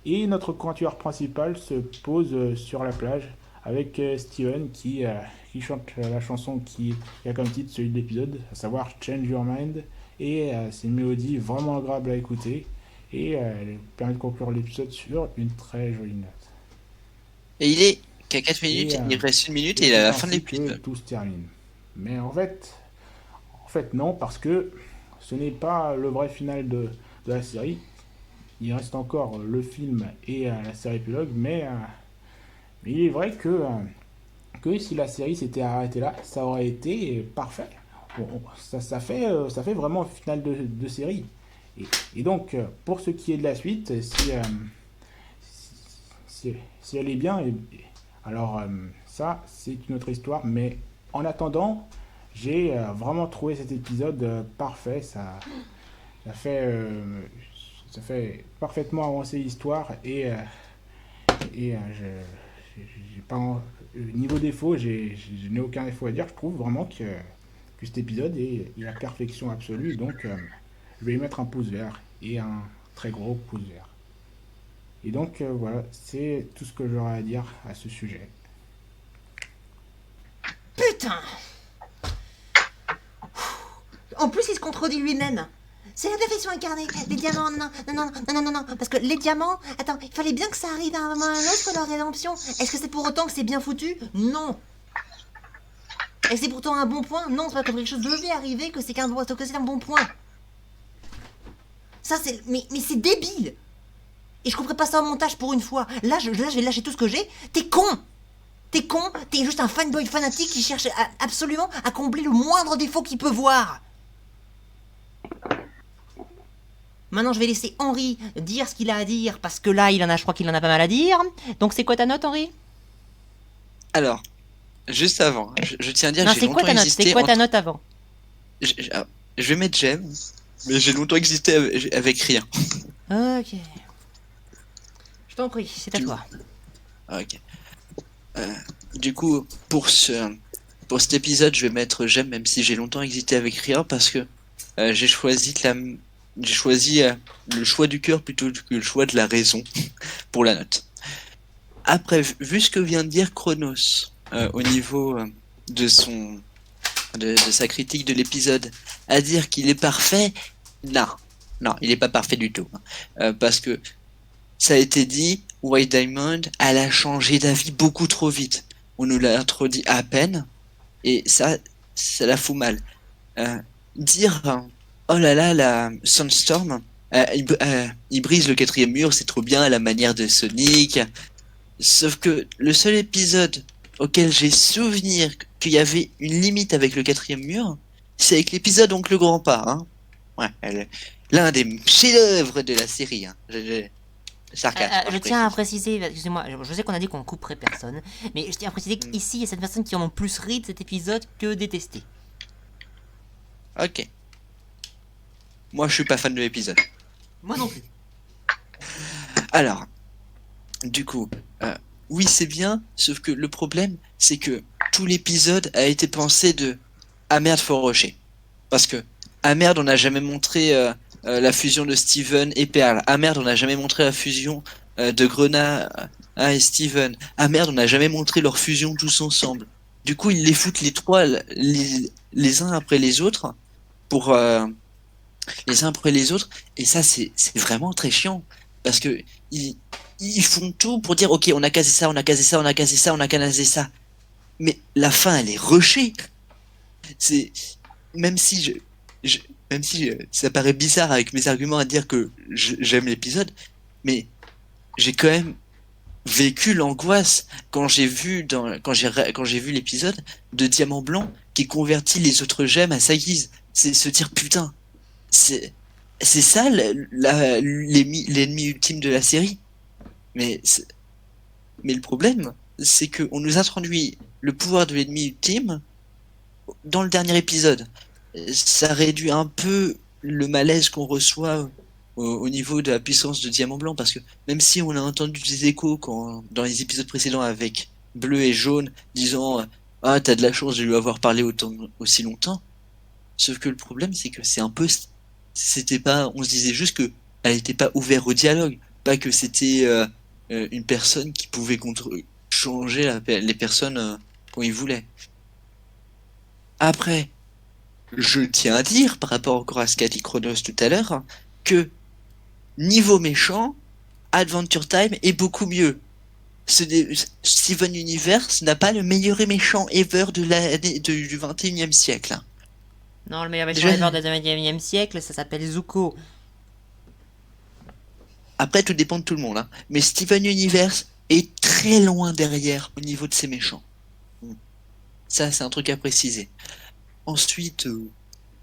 Et notre quatuor principal se pose sur la plage avec Steven qui chante la chanson qui a comme titre celui de l'épisode, à savoir Change Your Mind. Et c'est une mélodie vraiment agréable à écouter et elle permet de conclure l'épisode sur une très jolie note. Et il est qu'à 4 minutes, il reste 1 minute et il est à la fin de l'épisode. Tout se termine. Mais en fait non, parce que ce n'est pas le vrai final de la série. Il reste encore le film et la série épilogue, mais il est vrai que si la série s'était arrêtée là, ça aurait été parfait. Bon, ça fait vraiment un final de série. Et donc, pour ce qui est de la suite, si elle est bien, alors ça, c'est une autre histoire. Mais en attendant, j'ai vraiment trouvé cet épisode parfait. Ça fait parfaitement avancer l'histoire et j'ai pas niveau défaut, je n'ai aucun défaut à dire. Je trouve vraiment que cet épisode est la perfection absolue. Donc je vais lui mettre un pouce vert et un très gros pouce vert. Et donc voilà, c'est tout ce que j'aurais à dire à ce sujet. Putain! En plus, il se contredit lui-même. C'est la perfection incarnée. Les diamants, non. Parce que les diamants, attends, il fallait bien que ça arrive à un moment ou à un autre, leur rédemption. Est-ce que c'est pour autant que c'est bien foutu? Non. Est-ce que c'est pourtant un bon point? Non, c'est pas comme quelque chose devait arriver que c'est un bon point. Ça, c'est... Mais c'est débile. Et je couperai pas ça au montage pour une fois. Là, je vais lâcher tout ce que j'ai. T'es con. T'es juste un fanboy fanatique qui cherche absolument à combler le moindre défaut qu'il peut voir. Maintenant, je vais laisser Henri dire ce qu'il a à dire, parce que là, je crois qu'il en a pas mal à dire. Donc, c'est quoi ta note, Henri? Alors, juste avant, je tiens à dire Non, que j'ai c'est quoi longtemps ta note? existé C'est quoi ta entre- note avant? alors, je vais mettre j'aime, mais j'ai longtemps existé avec rien. Ok. Je t'en prie, c'est à Du- toi. Ok. Euh, du coup, pour cet épisode, je vais mettre j'aime, même si j'ai longtemps existé avec rien, parce que j'ai choisi le choix du cœur plutôt que le choix de la raison pour la note. Après, vu ce que vient de dire Chronos au niveau de de sa critique de l'épisode, à dire qu'il est parfait, non, non, il n'est pas parfait du tout. Parce que ça a été dit, White Diamond, elle a changé d'avis beaucoup trop vite. On nous l'a introduit à peine, et ça la fout mal. Euh, dire, oh là là, la Sunstorm, il brise le quatrième mur, c'est trop bien à la manière de Sonic. Sauf que le seul épisode auquel j'ai souvenir qu'il y avait une limite avec le quatrième mur, c'est avec l'épisode Oncle Grandpa. Hein. Ouais, l'un des chefs-d'œuvre de la série. Hein. Sarcasme, Je je tiens à précise. préciser, excusez-moi, je sais qu'on a dit qu'on couperait personne, mais je tiens à préciser qu'ici, il y a cette personne qui en ont plus ri de cet épisode que détesté. Ok. Moi, je suis pas fan de l'épisode. Moi non plus. Alors, du coup, oui, c'est bien, sauf que le problème, c'est que tout l'épisode a été pensé de ah merde, faut rusher. Parce que ah merde, on n'a jamais montré la fusion de Steven et Pearl. Ah merde, on n'a jamais montré la fusion de Grenat et Steven. Ah merde, on n'a jamais montré leur fusion tous ensemble. Du coup, ils les foutent les trois les uns après les autres pour les uns après les autres, et ça c'est vraiment très chiant parce que ils font tout pour dire ok, on a casé ça, on a casé ça, on a casé ça, on a casé ça, mais la fin elle est rushée. C'est même si même si ça paraît bizarre avec mes arguments à dire que j'aime l'épisode, mais j'ai quand même vécu l'angoisse quand j'ai vu quand j'ai vu l'épisode de Diamant Blanc qui convertit les autres gemmes à sa guise. C'est se dire putain, c'est c'est ça l'ennemi ultime de la série. Mais mais le problème, c'est que on nous introduit le pouvoir de l'ennemi ultime dans le dernier épisode. Ça réduit un peu le malaise qu'on reçoit au niveau de la puissance de Diamant Blanc, parce que même si on a entendu des échos dans les épisodes précédents avec Bleu et Jaune disant ah t'as de la chance de lui avoir parlé aussi longtemps, sauf que le problème c'est que c'est un peu c'était pas, on se disait juste que elle était pas ouverte au dialogue, pas que c'était une personne qui pouvait changer les personnes quand il voulait. Après, je tiens à dire, par rapport encore à ce qu'a dit Chronos tout à l'heure, que niveau méchant, Adventure Time est beaucoup mieux. Steven Universe n'a pas le meilleur méchant ever du 21e siècle. Hein. Non, le meilleur méchant Déjà- ever du 21e siècle, ça s'appelle Zuko. Après, tout dépend de tout le monde. Hein. Mais Steven Universe est très loin derrière au niveau de ses méchants. Ça, c'est un truc à préciser. Ensuite,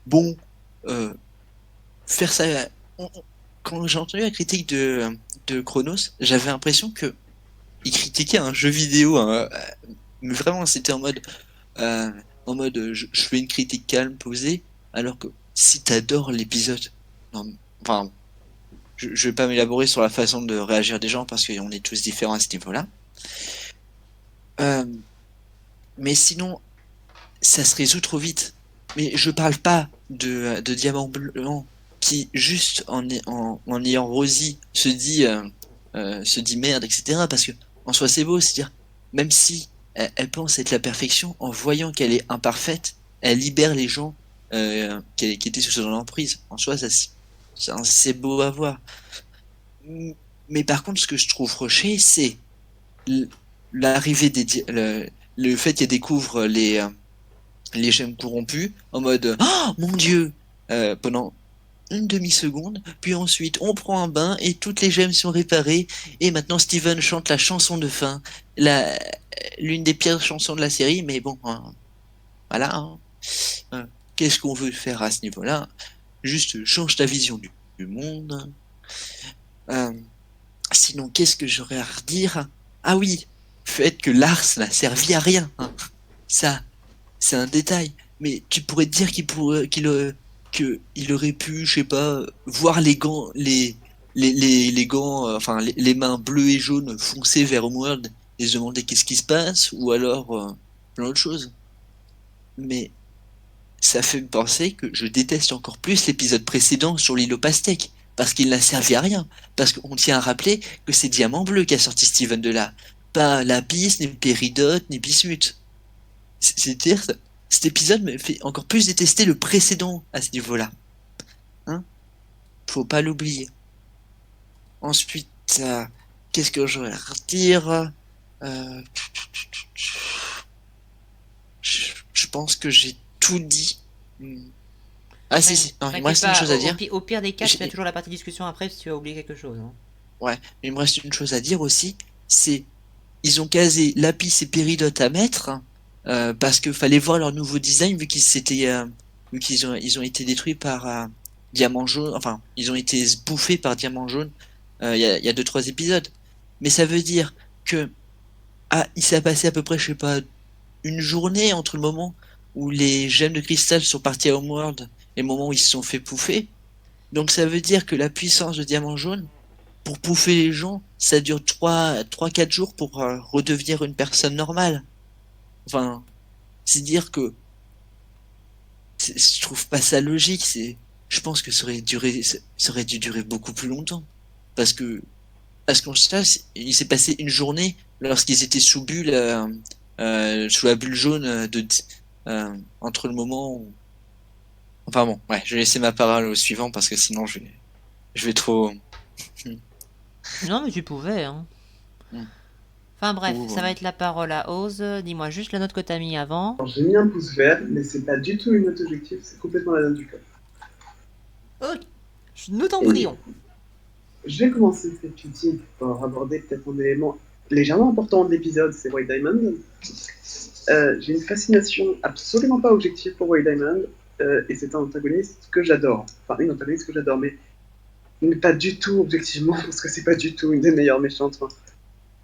bon, faire ça. Quand j'ai entendu la critique de Chronos, j'avais l'impression que il critiquait un jeu vidéo, hein, mais vraiment c'était en mode je fais une critique calme, posée, alors que si t'adores l'épisode, non, enfin, je vais pas m'élaborer sur la façon de réagir des gens parce qu'on est tous différents à ce niveau-là. Mais sinon, ça se résout trop vite. Mais je parle pas de Diamant Blanc qui, juste en ayant Rosie, se dit merde, etc. Parce que, en soi, c'est beau, c'est-à-dire, même si elle pense être la perfection, en voyant qu'elle est imparfaite, elle libère les gens qui étaient sous son emprise. En soi, c'est beau à voir. Mais par contre, ce que je trouve rushé, c'est l'arrivée le fait qu'elle découvre les gemmes corrompues en mode oh mon dieu pendant une demi-seconde, puis ensuite on prend un bain et toutes les gemmes sont réparées et maintenant Steven chante la chanson de fin, l'une des pires chansons de la série, mais bon, hein, voilà. Hein. Qu'est-ce qu'on veut faire à ce niveau-là? Juste change ta vision du monde. Sinon, qu'est-ce que j'aurais à redire? Ah oui, fait que Lars n'a servi à rien. Hein. ça, c'est un détail. Mais tu pourrais te dire qu'il aurait pu, je sais pas, voir les gants, les gants, enfin les mains bleues et jaunes foncer vers Homeworld et se demander qu'est-ce qui se passe, ou alors plein d'autres choses. Mais ça fait me penser que je déteste encore plus l'épisode précédent sur l'île aux pastèques, parce qu'il n'a servi à rien. Parce qu'on tient à rappeler que c'est Diamant Bleu qui a sorti Steven de là, pas Lapis, ni Péridote, ni Bismuth. C'est-à-dire, cet épisode me fait encore plus détester le précédent à ce niveau-là. Hein? Faut pas l'oublier. Ensuite, qu'est-ce que j'aurais à redire? Euh, je pense que j'ai tout dit. Ah si, si, non, il me reste une chose à dire. Au pire des cas, tu J'ai- fais toujours la partie discussion après si tu as oublié quelque chose. Hein. Ouais, mais il me reste une chose à dire aussi, c'est ils ont casé Lapis et Péridote à mettre parce que fallait voir leur nouveau design vu qu'ils ont été détruits par Diamant Jaune, enfin ils ont été bouffés par Diamant Jaune il y a 2-3 épisodes. Mais ça veut dire que il s'est passé à peu près, je sais pas, une journée entre le moment où les gemmes de cristal sont partis à Homeworld et le moment où ils se sont fait bouffer. Donc ça veut dire que la puissance de Diamant Jaune pour bouffer les gens, ça dure 3-4 jours pour redevenir une personne normale. Enfin, c'est dire que je trouve pas ça logique. Je pense que ça aurait dû durer beaucoup plus longtemps. Parce que, à ce qu'on sache, il s'est passé une journée lorsqu'ils étaient sous la bulle jaune entre le moment où... Enfin bon, ouais, je vais laisser ma parole au suivant parce que sinon je vais trop... Non, mais tu pouvais. Hein. Hmm. Enfin bref, Oh, ça va être la parole à Oz. Dis-moi juste la note que t'as mis avant. Alors, j'ai mis un pouce vert, mais c'est pas du tout une note objective, c'est complètement la note du code. Oh, nous t'en prions. Je vais commencer cette critique par aborder peut-être un élément légèrement important de l'épisode, c'est White Diamond. J'ai une fascination absolument pas objective pour White Diamond, et c'est un antagoniste que j'adore. Enfin, une antagoniste que j'adore, mais pas du tout objectivement, parce que c'est pas du tout une des meilleures méchantes. Enfin,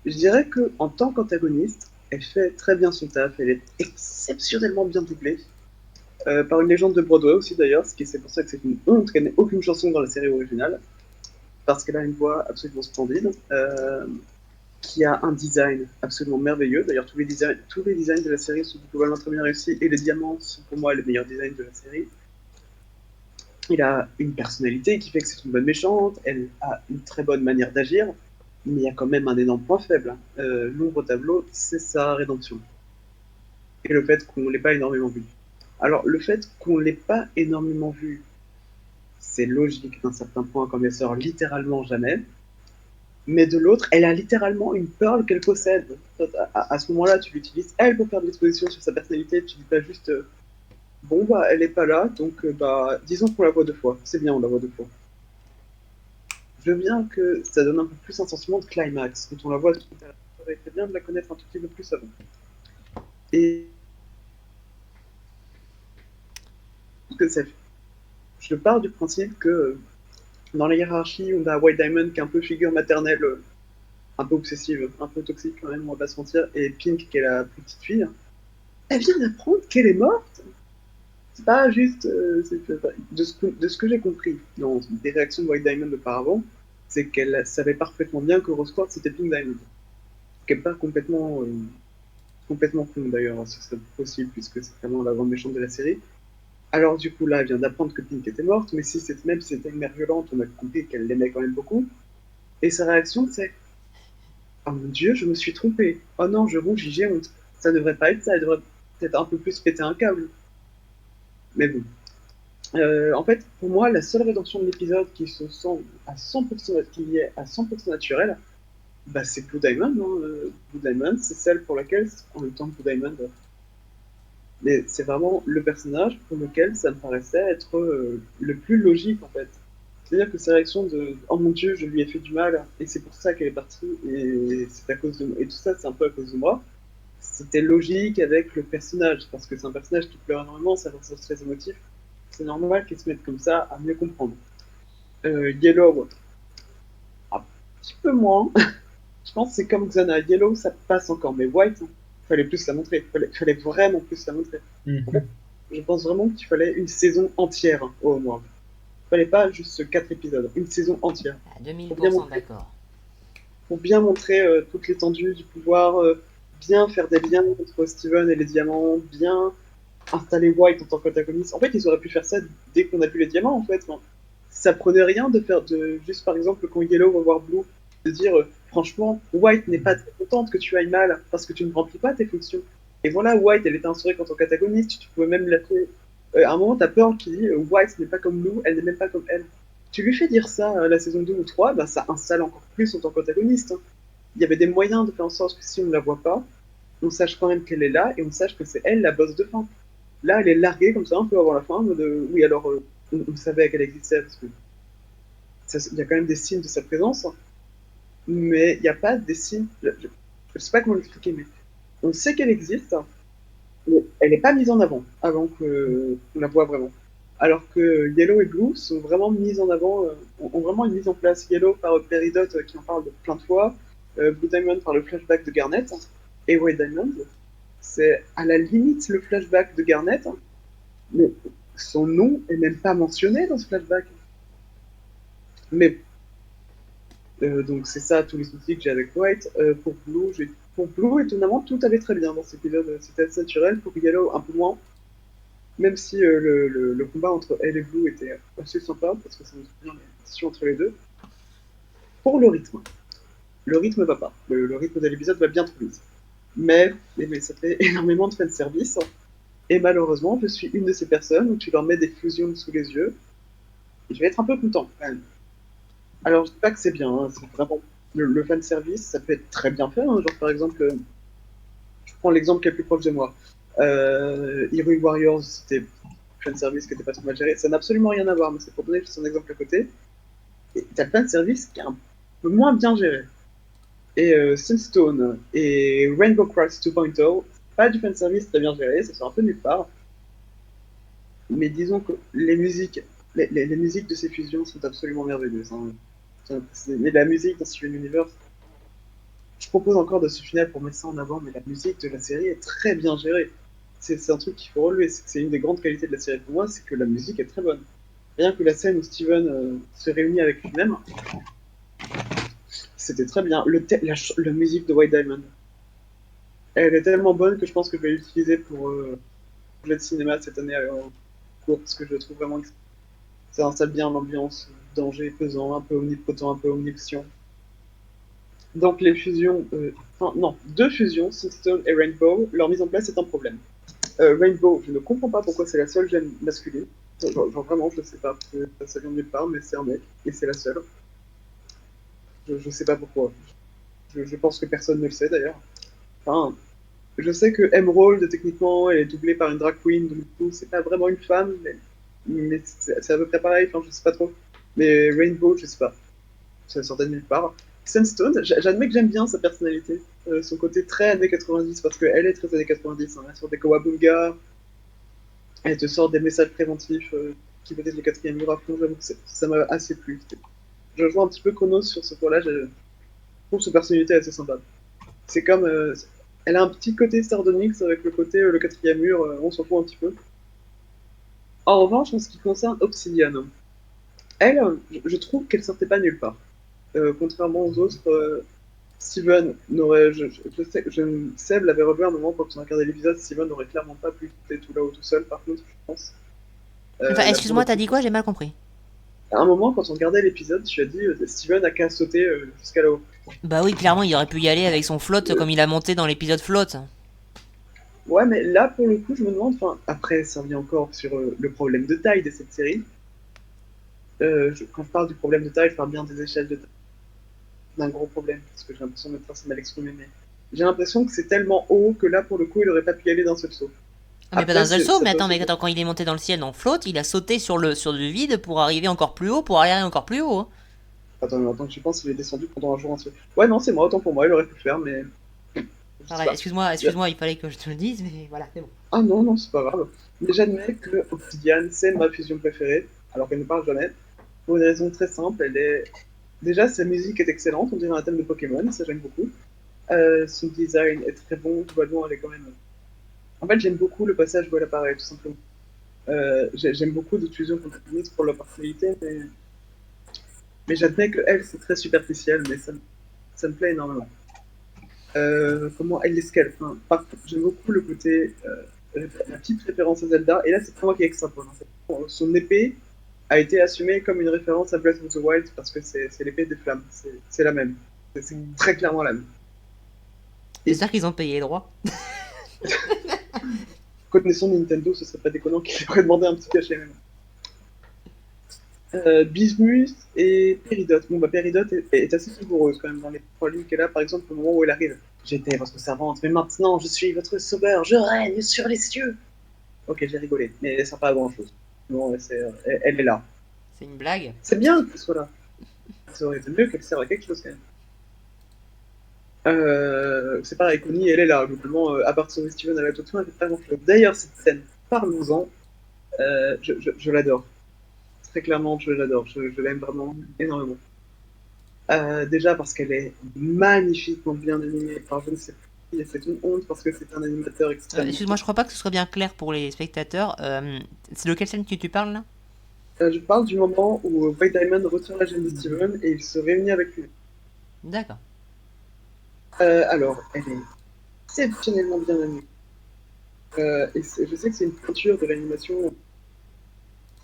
je dirais que en tant qu'antagoniste, elle fait très bien son taf, elle est exceptionnellement bien doublée. Par une légende de Broadway aussi d'ailleurs, c'est pour ça que c'est une honte qu'elle n'ait aucune chanson dans la série originale, parce qu'elle a une voix absolument splendide, qui a un design absolument merveilleux. D'ailleurs, tous les designs de la série sont globalement très bien réussis, et les diamants sont pour moi les meilleurs designs de la série. Il a une personnalité qui fait que c'est une bonne méchante, elle a une très bonne manière d'agir, mais il y a quand même un énorme point faible. L'ombre au tableau, c'est sa rédemption. Et le fait qu'on ne l'ait pas énormément vu. Alors, le fait qu'on ne l'ait pas énormément vu, c'est logique d'un certain point, comme elle sort littéralement jamais. Mais de l'autre, elle a littéralement une pearl qu'elle possède. À ce moment-là, tu l'utilises, elle peut faire de l'exposition sur sa personnalité, tu dis pas juste bon, bah, elle est pas là, donc bah, disons qu'on la voit 2 fois. C'est bien, on la voit 2 fois. Je veux bien que ça donne un peu plus un sentiment de climax, quand on la voit tout à l'heure. Ça aurait été bien de la connaître un tout petit peu plus avant. Et que ça fait. Je pars du principe que dans la hiérarchie, on a White Diamond qui est un peu figure maternelle, un peu obsessive, un peu toxique quand même, on va pas se mentir, et Pink qui est la petite fille. Elle vient d'apprendre qu'elle est morte. C'est pas juste. De ce que j'ai compris dans des réactions de White Diamond auparavant, c'est qu'elle savait parfaitement bien que Rose Quartz c'était Pink Diamond. Ce qui n'est pas complètement con d'ailleurs, si c'est possible, puisque c'est vraiment la grande méchante de la série. Alors du coup là, elle vient d'apprendre que Pink était morte, mais si c'était même si c'était une mère violente, on a compris qu'elle l'aimait quand même beaucoup. Et sa réaction c'est oh mon dieu, je me suis trompée. Oh non, je rougis, j'ai honte. Ça devrait pas être ça, elle devrait peut-être un peu plus péter un câble. Mais bon. En fait, pour moi, la seule rédemption de l'épisode qui se sent à 100%, qui est à 100% naturelle, bah, c'est Blue Diamond. Hein. Blue Diamond, c'est celle pour laquelle, en même temps, Blue Diamond, mais c'est vraiment le personnage pour lequel ça me paraissait être le plus logique, en fait. C'est-à-dire que sa réaction de « Oh mon Dieu, je lui ai fait du mal, et c'est pour ça qu'elle est partie, et c'est à cause de moi. » Et tout ça, c'est un peu à cause de moi. C'était logique avec le personnage, parce que c'est un personnage qui pleure énormément, c'est un personnage très émotif. C'est normal qu'il se mette comme ça à mieux comprendre. Yellow, un petit peu moins. Je pense que c'est comme Xana. Yellow, ça passe encore, mais White, fallait plus la montrer. Fallait vraiment plus la montrer. Mhm. Je pense vraiment qu'il fallait une saison entière, au moins. Fallait pas juste 4 épisodes, une saison entière. À Pour bien 2000% montrer, d'accord. pour bien montrer toute l'étendue du pouvoir, bien faire des liens entre Steven et les diamants, bien installer White en tant qu'antagoniste. En fait, ils auraient pu faire ça dès qu'on a vu les diamants, en fait. Enfin, ça prenait rien de faire de juste par exemple quand Yellow va voir Blue, de dire franchement, White n'est pas très contente que tu ailles mal parce que tu ne remplis pas tes fonctions. Et voilà, White, elle était instaurée en tant qu'antagoniste, tu pouvais même l'appeler. À un moment, t'as Pearl qui dit White n'est pas comme nous, elle n'est même pas comme elle. Tu lui fais dire ça la saison 2 ou 3, bah, ça installe encore plus en tant qu'antagoniste. Hein. Il y avait des moyens de faire en sorte que si on ne la voit pas, on sache quand même qu'elle est là et on sache que c'est elle la boss de fin. Là, elle est larguée comme ça un peu avant la fin, en mode oui, alors on savait qu'elle existait parce que il y a quand même des signes de sa présence, mais il n'y a pas des signes. Je ne sais pas comment l'expliquer, mais on sait qu'elle existe, mais elle n'est pas mise en avant qu'on la voit vraiment. Alors que Yellow et Blue sont vraiment mises en avant, ont vraiment une mise en place. Yellow par Peridot qui en parle plein de fois, Blue Diamond par le flashback de Garnet, et White Diamond, c'est à la limite le flashback de Garnet, mais son nom est même pas mentionné dans ce flashback. Mais donc c'est ça tous les soucis que j'ai avec White. Pour Blue, étonnamment, tout allait très bien dans cet épisode. C'était assez naturel. Pour Yellow, un peu moins. Même si le combat entre elle et Blue était assez sympa, parce que ça nous fait bien les tensions entre les deux. Pour le rythme va pas. Le rythme de l'épisode va bien trop vite. Mais ça fait énormément de fanservice. Et malheureusement, je suis une de ces personnes où tu leur mets des fusions sous les yeux. Et je vais être un peu content, quand même. Alors, je dis pas que c'est bien, hein, c'est vraiment... Le fanservice, ça peut être très bien fait. Hein, genre, par exemple, je prends l'exemple qui est le plus proche de moi. Hero Warriors, c'était un fanservice qui était pas trop mal géré. Ça n'a absolument rien à voir, mais c'est pour donner juste un exemple à côté. Et t'as le fanservice qui est un peu moins bien géré. Et Sunstone et Rainbow Cross 2.0, pas du fanservice très bien géré, ça sort un peu nulle part. Mais disons que les musiques de ces fusions sont absolument merveilleuses. Hein. Mais la musique dans Steven Universe, je propose encore de ce final pour mettre ça en avant, mais la musique de la série est très bien gérée. C'est un truc qu'il faut relever, c'est une des grandes qualités de la série pour moi, c'est que la musique est très bonne. Rien que la scène où Steven se réunit avec lui-même, c'était très bien. La musique de White Diamond, elle est tellement bonne que je pense que je vais l'utiliser pour le cinéma cette année en cours, parce que je trouve vraiment que ça installe bien l'ambiance, danger pesant, un peu omnipotent, un peu omniscient. Donc les fusions, deux fusions, Sunstone et Rainbow, leur mise en place est un problème. Rainbow, je ne comprends pas pourquoi c'est la seule gemme masculine. Genre vraiment, je ne sais pas, parce que ça vient de nulle part, mais c'est un mec, et c'est la seule. Je ne sais pas pourquoi. Je pense que personne ne le sait d'ailleurs. Enfin, je sais que Emerald, techniquement, elle est doublée par une drag queen, donc du coup, c'est pas vraiment une femme, mais c'est à peu près pareil, enfin, je sais pas trop. Mais Rainbow, je sais pas. Ça sortait de nulle part. Sunstone, j'admets que j'aime bien sa personnalité, son côté très années 90, parce qu'elle est très années 90, hein. Elle sort des Kawabunga, elle te sort des messages préventifs qui brisent le quatrième mur à fond, j'avoue que ça m'a assez plu. Je rejoins un petit peu Chronos sur ce point-là, je trouve sa personnalité assez sympa. C'est comme... elle a un petit côté Sardonyx avec le côté le quatrième mur, on s'en fout un petit peu. En revanche, en ce qui concerne Obsidian, elle, je trouve qu'elle sortait pas nulle part. Contrairement aux autres, Steven n'aurait. Seb l'avait relevé à un moment quand on a regardé l'épisode, Steven n'aurait clairement pas pu quitter tout là-haut tout seul, par contre, je pense. Enfin, excuse-moi, t'as dit quoi? J'ai mal compris. À un moment, quand on regardait l'épisode, tu as dit Steven a qu'à sauter jusqu'à là-haut. Bah oui, clairement, il aurait pu y aller avec son flotte comme il a monté dans l'épisode flotte. Ouais, mais là, pour le coup, je me demande, enfin, après, ça revient encore sur le problème de taille de cette série. Quand je parle du problème de taille, je parle bien des échelles de taille. D'un gros problème, parce que j'ai l'impression d'être assez mal exprimé, mais j'ai l'impression que c'est tellement haut que là, pour le coup, il aurait pas pu y aller d'un seul saut. Mais pas d'un seul saut, mais attends, quand il est monté dans le ciel en flotte, il a sauté sur le vide pour arriver encore plus haut, pour arriver encore plus haut. Hein. Attends que tu penses, il est descendu pendant un jour entier. Ouais, non, c'est moi, autant pour moi, il aurait pu le faire, mais... Pareil, excuse-moi, il fallait que je te le dise, mais voilà, c'est bon. Ah non, c'est pas grave. Mais j'admets que Obsidian, c'est ma fusion préférée, alors qu'elle ne parle jamais. Pour une raison très simple, Déjà, sa musique est excellente, on dirait un thème de Pokémon, ça j'aime beaucoup. Son design est très bon, globalement, elle est quand même. En fait, j'aime beaucoup le passage où elle apparaît, tout simplement. J'aime beaucoup d'autres fusions protagonistes pour leur personnalité, mais j'admets que elle, c'est très superficiel, mais ça me plaît énormément. Comment elle l'escale. Enfin, j'aime beaucoup le côté, la petite référence à Zelda, et là, c'est pas moi qui extrapole. En fait. Son épée a été assumée comme une référence à Breath of the Wild parce que c'est l'épée des flammes. C'est la même. C'est très clairement la même. J'espère qu'ils ont payé les droits. Connaissant Nintendo, ce serait pas déconnant qu'il aurait demandé un petit cachet même. Bismuth et Péridot. Bon, bah, Péridot est assez rigoureuse quand même dans les trois lignes qu'elle a, par exemple, au moment où elle arrive. J'étais votre servante, mais maintenant je suis votre sauveur, je règne sur les cieux. Ok, j'ai rigolé, mais elle sert pas à grand chose. Non, elle est là. C'est une blague. C'est bien qu'elle soit là. Ça aurait été mieux qu'elle serve à quelque chose quand même. C'est pareil, Connie, elle est là. Globalement, à part sauver Steven à la toute fin, elle fait pas grand chose. D'ailleurs, cette scène, parlons-en, je l'adore. Très clairement, je l'adore. Je l'aime vraiment énormément. Déjà parce qu'elle est magnifiquement bien animée. Enfin, je ne sais plus, c'est une honte parce que c'est un animateur extrêmement. Excuse-moi, je crois pas que ce soit bien clair pour les spectateurs. C'est de quelle scène que tu parles là? Je parle du moment où White Diamond retire la gemme de Steven et il se réunit avec lui. D'accord. Alors, elle est exceptionnellement bien animée. Je sais que c'est une peinture de l'animation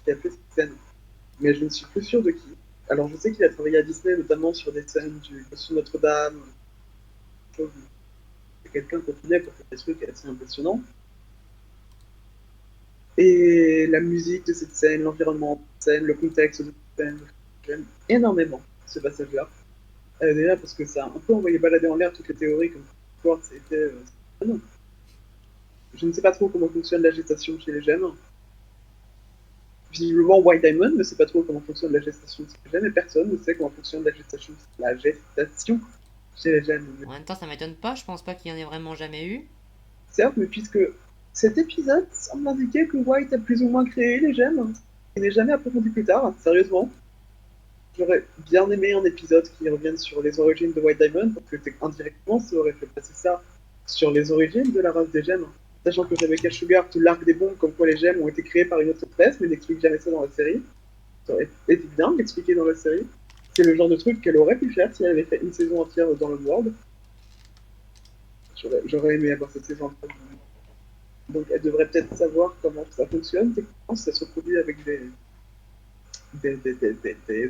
qui a fait cette scène, mais je ne suis plus sûr de qui. Alors, je sais qu'il a travaillé à Disney, notamment sur des scènes du Sur Notre-Dame. C'est quelqu'un qu'on connaît pour faire des trucs assez impressionnants. Et la musique de cette scène, l'environnement de cette scène, le contexte de cette scène, j'aime énormément ce passage-là. Déjà parce que ça a un peu envoyé balader en l'air toutes les théories comme quoi c'était. Non. Je ne sais pas trop comment fonctionne la gestation chez les gemmes. Visiblement, White Diamond ne sait pas trop comment fonctionne la gestation chez les gemmes, et personne ne sait comment fonctionne la gestation chez les gemmes. En même temps, ça m'étonne pas, je pense pas qu'il y en ait vraiment jamais eu. Certes, mais puisque cet épisode semble indiquer que White a plus ou moins créé les gemmes, il n'est jamais approfondi plus tard, sérieusement. J'aurais bien aimé un épisode qui revienne sur les origines de White Diamond, parce que indirectement, ça aurait fait passer ça sur les origines de la race des gemmes. Sachant que j'avais Sugar tout l'arc des bombes, comme quoi les gemmes ont été créées par une autre espèce, mais n'explique jamais ça dans la série. Ça aurait été bien d'expliquer dans la série. C'est le genre de truc qu'elle aurait pu faire si elle avait fait une saison entière dans le World. J'aurais aimé avoir cette saison entière. Donc elle devrait peut-être savoir comment ça fonctionne, techniquement, si ça se reproduit avec des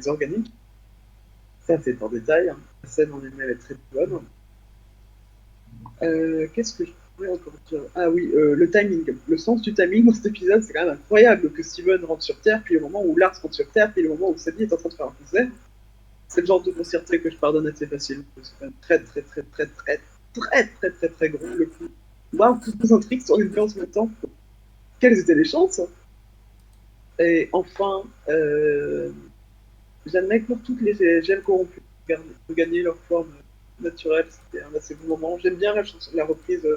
organiques. Ça, c'est en détail. Hein. La scène en elle-même est très bonne. Qu'est-ce que je pourrais encore dire? Ah oui, le timing. Le sens du timing dans cet épisode, c'est quand même incroyable que Steven rentre sur Terre, puis le moment où Lars rentre sur Terre, puis le moment où Sadie est en train de faire un concert. C'est le genre de grossièreté que je pardonne assez facilement. C'est quand même très gros le coup. Waouh, toutes les intrigues sont les deux en même temps. Quelles étaient les chances? Et enfin, j'admets que pour toutes les gemmes corrompues de gagner leur forme naturelle, c'était un assez bon moment. J'aime bien la reprise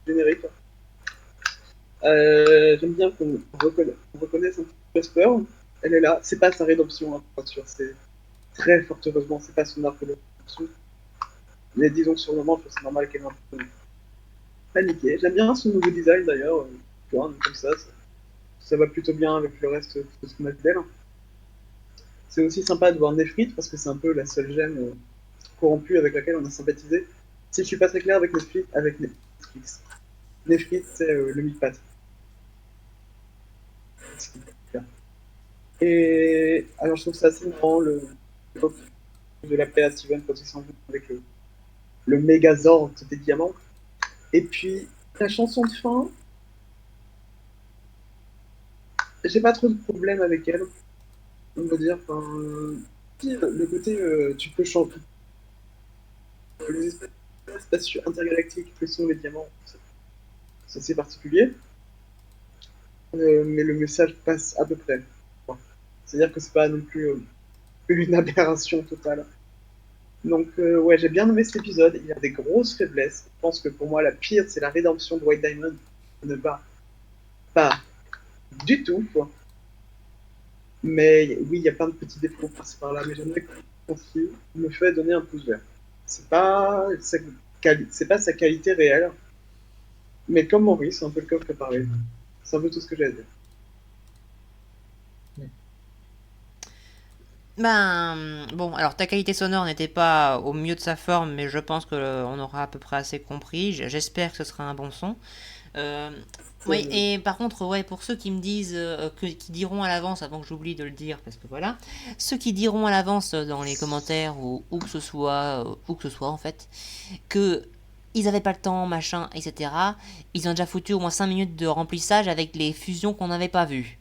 générique. J'aime bien qu'on reconnaisse un petit peu Jasper. Elle est là. C'est pas sa rédemption, hein, bien sûr. C'est très fort heureusement, c'est pas son arc de rédemption. Mais disons que sur le moment, c'est normal qu'elle ait un peu paniqué. J'aime bien son nouveau design d'ailleurs. Comme ça va plutôt bien avec le reste de ce qu'on a vu d'elle. C'est aussi sympa de voir Nefrit parce que c'est un peu la seule gemme corrompue avec laquelle on a sympathisé. Si je suis pas très clair avec Nefrit, Nefrit c'est le mi-patte. Et alors je trouve ça assez marrant de la paix à Steven quand il s'en va avec le Megazord des diamants. Et puis la chanson de fin, j'ai pas trop de problème avec elle. On va dire, le côté tu peux chanter. Les espaces intergalactiques que sont les diamants, c'est assez particulier. Mais le message passe à peu près. C'est-à-dire que c'est pas non plus une aberration totale. Donc ouais, j'ai bien aimé cet épisode. Il y a des grosses faiblesses. Je pense que pour moi, la pire, c'est la rédemption de White Diamond. Ne va pas du tout, quoi. Mais oui, il y a plein de petits défauts par-ci par-là. Mais j'aimerais que me fait donner un pouce vert. C'est c'est pas sa qualité réelle. Mais comme Maurice, c'est un peu le coffre préparé. C'est un peu tout ce que j'ai à dire. Ben, bon, alors ta qualité sonore n'était pas au mieux de sa forme, mais je pense que on aura à peu près assez compris. J'espère que ce sera un bon son. Euh, oui, et par contre, ouais, pour ceux qui me disent, qui diront à l'avance, avant que j'oublie de le dire, parce que voilà, ceux qui diront à l'avance dans les commentaires ou où que ce soit, en fait, que ils avaient pas le temps, machin, etc. Ils ont déjà foutu au moins 5 minutes de remplissage avec les fusions qu'on n'avait pas vues.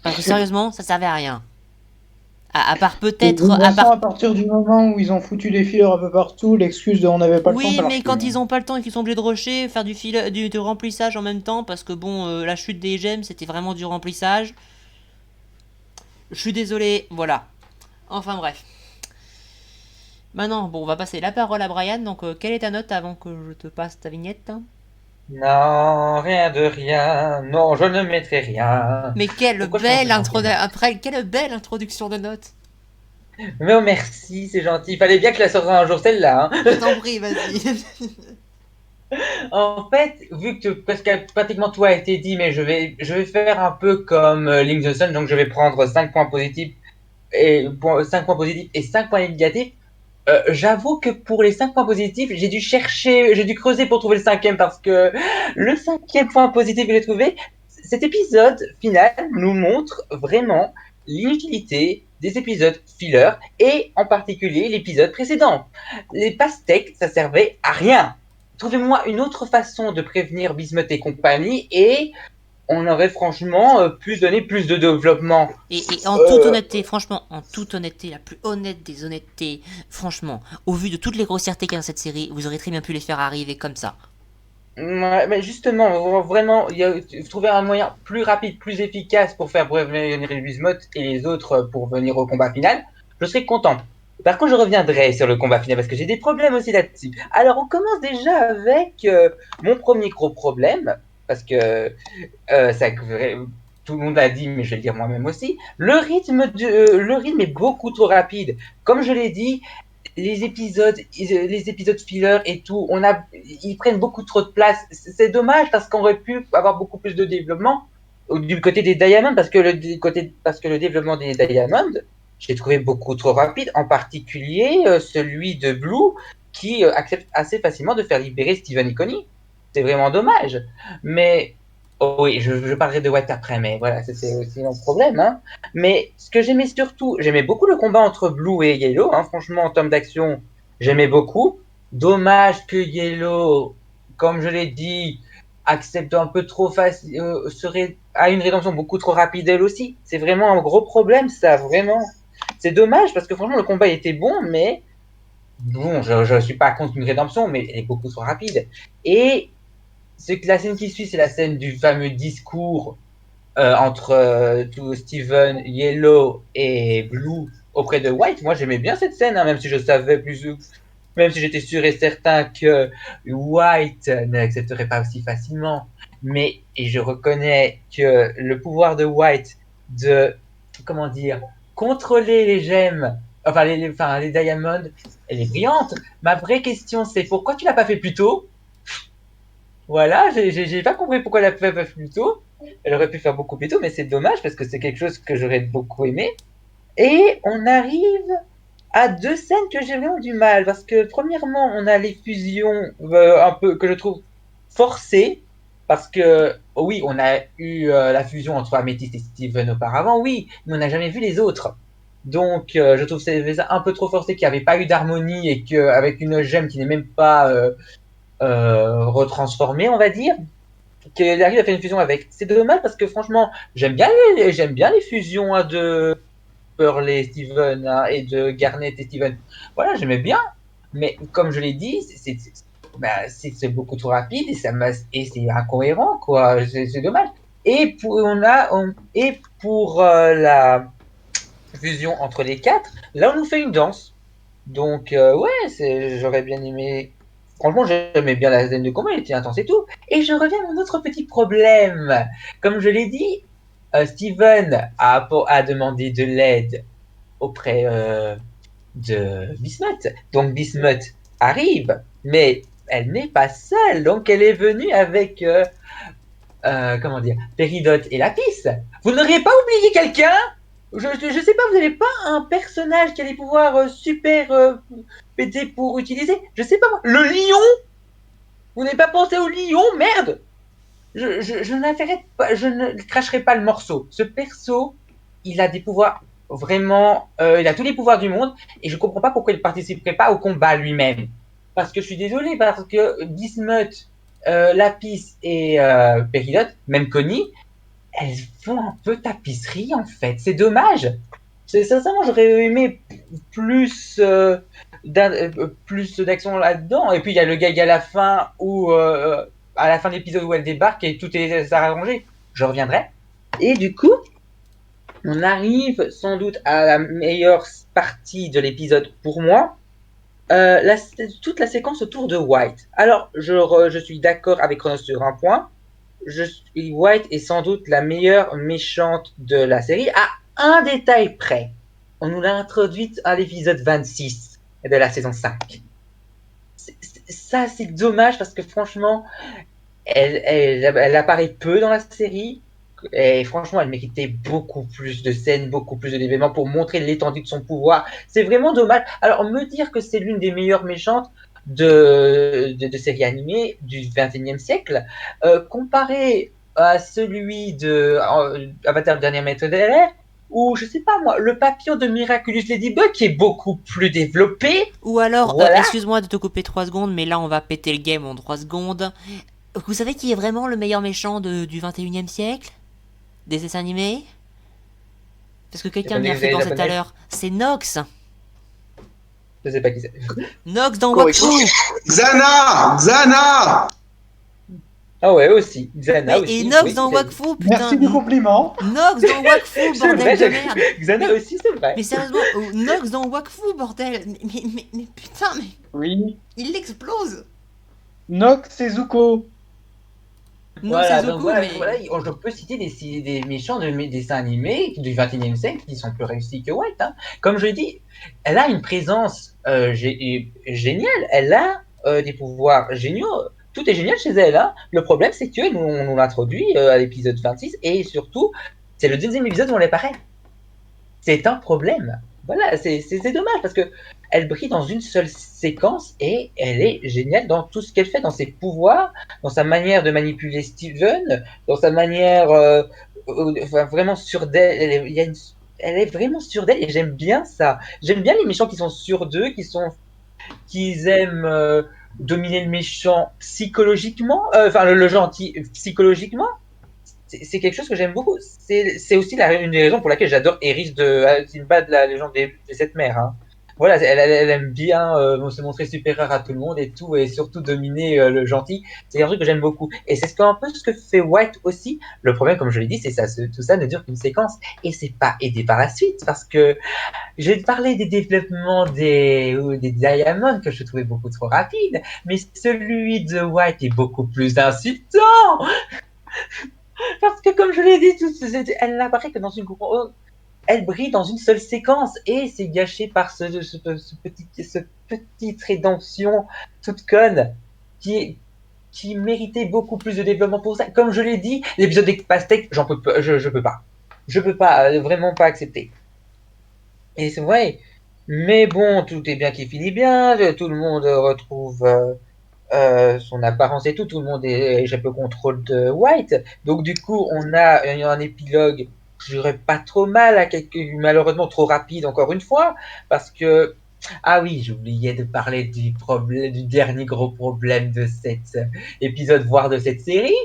Parce que sérieusement, ça servait à rien. À part De peut-être. toute façon, à partir du moment où ils ont foutu des fillers un peu partout, l'excuse de on n'avait pas le temps, Oui, ça marche mais plus, quand hein. ils ont pas le temps et qu'ils sont obligés de rusher, faire du remplissage en même temps, parce que bon, la chute des gemmes, c'était vraiment du remplissage. Je suis désolé, voilà. Enfin bref. Maintenant, bon, on va passer la parole à Brian. Donc, quelle est ta note avant que je te passe ta vignette? Non, rien de rien. Non, je ne mettrai rien. Mais Pourquoi je suis un peu gentil? quelle belle introduction de notes. Mais oh, merci, c'est gentil. Il fallait bien que je la sorte un jour celle-là, hein. Je t'en prie, vas-y. En fait, vu que presque pratiquement tout a été dit, mais je vais faire un peu comme Link the Sun, donc je vais prendre 5 points positifs et 5 points positifs et 5 points négatifs. J'avoue que pour les 5 points positifs, j'ai dû creuser pour trouver le cinquième parce que le cinquième point positif que j'ai trouvé, cet épisode final nous montre vraiment l'inutilité des épisodes filler et en particulier l'épisode précédent. Les pastèques, ça servait à rien. Trouvez-moi une autre façon de prévenir Bismuth et compagnie et on aurait franchement pu donner plus de développement. Et en toute honnêteté, franchement, en toute honnêteté, la plus honnête des honnêtetés, franchement, au vu de toutes les grossièretés qu'il y a dans cette série, vous aurez très bien pu les faire arriver comme ça. Ouais, mais justement, vraiment, trouver un moyen plus rapide, plus efficace pour faire revenir Bismuth et les autres pour venir au combat final, je serais content. Par contre, je reviendrai sur le combat final parce que j'ai des problèmes aussi là-dessus. Alors, on commence déjà avec mon premier gros problème, parce que tout le monde l'a dit, mais je vais le dire moi-même aussi. Le rythme est beaucoup trop rapide. Comme je l'ai dit, les épisodes filler et tout, ils prennent beaucoup trop de place. C'est dommage parce qu'on aurait pu avoir beaucoup plus de développement du côté des Diamonds parce que le développement des Diamonds, j'ai trouvé beaucoup trop rapide, en particulier celui de Blue qui accepte assez facilement de faire libérer Steven Iconi. C'est vraiment dommage. Mais oh oui, je parlerai de White après, mais voilà, c'était aussi mon problème, hein. Mais ce que j'aimais surtout, j'aimais beaucoup le combat entre Blue et Yellow, hein. Franchement, en termes d'action, j'aimais beaucoup. Dommage que Yellow, comme je l'ai dit, accepte un peu trop facile, a une rédemption beaucoup trop rapide elle aussi. C'est vraiment un gros problème, ça, vraiment. C'est dommage parce que franchement, le combat était bon, mais bon, je ne suis pas contre une rédemption, mais elle est beaucoup trop rapide. Et la scène qui suit, c'est la scène du fameux discours entre Steven, Yellow et Blue auprès de White. Moi, j'aimais bien cette scène, hein, même si je savais même si j'étais sûr et certain que White n'accepterait pas aussi facilement. Et je reconnais que le pouvoir de White de, comment dire, contrôler les gemmes, enfin les diamonds, elle est brillante. Ma vraie question, c'est pourquoi tu l'as pas fait plus tôt? Voilà, j'ai pas compris pourquoi elle l'a fait plus tôt. Elle aurait pu faire beaucoup plus tôt, mais c'est dommage parce que c'est quelque chose que j'aurais beaucoup aimé. Et on arrive à deux scènes que j'ai vraiment du mal parce que premièrement, on a les fusions un peu que je trouve forcées parce que oui, on a eu la fusion entre Amethyst et Steven auparavant, oui, mais on n'a jamais vu les autres. Donc, je trouve que c'est un peu trop forcé qu'il n'y avait pas eu d'harmonie et qu'avec une gemme qui n'est même pas retransformée, on va dire, qu'il arrive à faire une fusion avec. C'est dommage parce que franchement, j'aime bien les fusions hein, de Pearl et Steven hein, et de Garnet et Steven. Voilà, j'aimais bien. Mais comme je l'ai dit, c'est beaucoup trop rapide et c'est incohérent, quoi. C'est dommage. Et pour la fusion entre les quatre, là on nous fait une danse. Donc ouais, j'aurais bien aimé. Franchement, j'aimais bien la scène de combat, elle était intense et tout. Et je reviens à mon autre petit problème. Comme je l'ai dit, Steven a demandé de l'aide auprès de Bismuth. Donc Bismuth arrive, Mais elle n'est pas seule, donc elle est venue avec, comment dire, Péridot et Lapis. Vous n'auriez pas oublié quelqu'un? Je sais pas, vous n'avez pas un personnage qui a des pouvoirs super pétés pour utiliser? Je sais pas, moi. Le lion? Vous n'avez pas pensé au lion? Merde! Je ne cracherai pas le morceau. Ce perso, il a des pouvoirs vraiment, il a tous les pouvoirs du monde et je comprends pas pourquoi il participerait pas au combat lui-même. Parce que je suis désolé, parce que Bismuth, Lapis et Péridot, même Connie, elles font un peu tapisserie en fait. C'est dommage. Sincèrement, j'aurais aimé plus plus d'action là-dedans. Et puis il y a le gag à la fin où à la fin de l'épisode où elle débarque et tout est arrangé. Je reviendrai. Et du coup, on arrive sans doute à la meilleure partie de l'épisode pour moi. Toute la séquence autour de White. Alors, je suis d'accord avec Chronos sur un point. White est sans doute la meilleure méchante de la série, à un détail près. On nous l'a introduite à l'épisode 26 de la saison 5. Ça, c'est dommage parce que franchement, elle apparaît peu dans la série. Et franchement, elle méritait beaucoup plus de scènes, beaucoup plus de d'événements pour montrer l'étendue de son pouvoir. C'est vraiment dommage. Alors, me dire que c'est l'une des meilleures méchantes de séries animées du XXIe siècle, comparé à celui de Avatar le dernier maître de l'air, ou je sais pas moi, le papillon de Miraculous Ladybug qui est beaucoup plus développé. Ou alors, Voilà. excuse-moi de te couper 3 secondes, mais là on va péter le game en 3 secondes. Vous savez qui est vraiment le meilleur méchant du 21e siècle? Des dessins animés? Parce que quelqu'un m'y a fait penser tout à l'heure. C'est Nox. Je sais pas qui c'est. Nox dans Wakfu. Xana Ah ouais, aussi. Xana aussi. Et Nox oui, dans c'est- Wakfu, putain. Merci du compliment. Nox dans Wakfu, C'est bordel vrai, de merde. Xana aussi, c'est vrai. Mais sérieusement, Nox dans Wakfu, bordel. Mais putain, mais Oui. il explose. Nox et Zuko. Non, Voilà, c'est donc Zuko, voilà, mais... voilà, je peux citer des méchants de mes dessins animés du XXIe siècle qui sont plus réussis que White. Hein. Comme je l'ai dit, elle a une présence géniale, elle a des pouvoirs géniaux, tout est génial chez elle. Hein. Le problème, c'est que on nous l'introduit à l'épisode 26 et surtout, c'est le deuxième épisode où on apparaît. C'est un problème. Voilà, c'est dommage parce que elle brille dans une seule séquence et elle est géniale dans tout ce qu'elle fait, dans ses pouvoirs, dans sa manière de manipuler Steven, dans sa manière vraiment sûre d'elle. Elle est vraiment sûre d'elle et j'aime bien ça. J'aime bien les méchants qui sont sûrs d'eux, qui aiment dominer le méchant psychologiquement, enfin le gentil psychologiquement. C'est quelque chose que j'aime beaucoup. C'est aussi une des raisons pour laquelle j'adore Eris de Sinbad, la légende des 7 mers. Hein. Voilà, elle aime bien se montrer supérieure à tout le monde et tout, et surtout dominer le gentil. C'est un truc que j'aime beaucoup. Et c'est un peu ce que fait White aussi. Le problème, comme je l'ai dit, c'est ça, tout ça ne dure qu'une séquence. Et c'est pas aidé par la suite, parce que je vais te parler des développements des Diamond que je trouvais beaucoup trop rapides, mais celui de White est beaucoup plus insultant. Parce que comme je l'ai dit, elle n'apparaît que dans une elle brille dans une seule séquence et c'est gâché par ce petite rédemption toute conne qui méritait beaucoup plus de développement pour ça. Comme je l'ai dit, l'épisode des pastèques, je peux pas. Je peux pas, vraiment pas accepter. Et c'est vrai. Mais bon, tout est bien qui finit bien, tout le monde retrouve son apparence et tout le monde est échappé au contrôle de White. Donc du coup, on a un épilogue, je dirais pas trop mal, malheureusement trop rapide encore une fois, parce que ah oui, j'oubliais de parler du dernier gros problème de cet épisode, voire de cette série.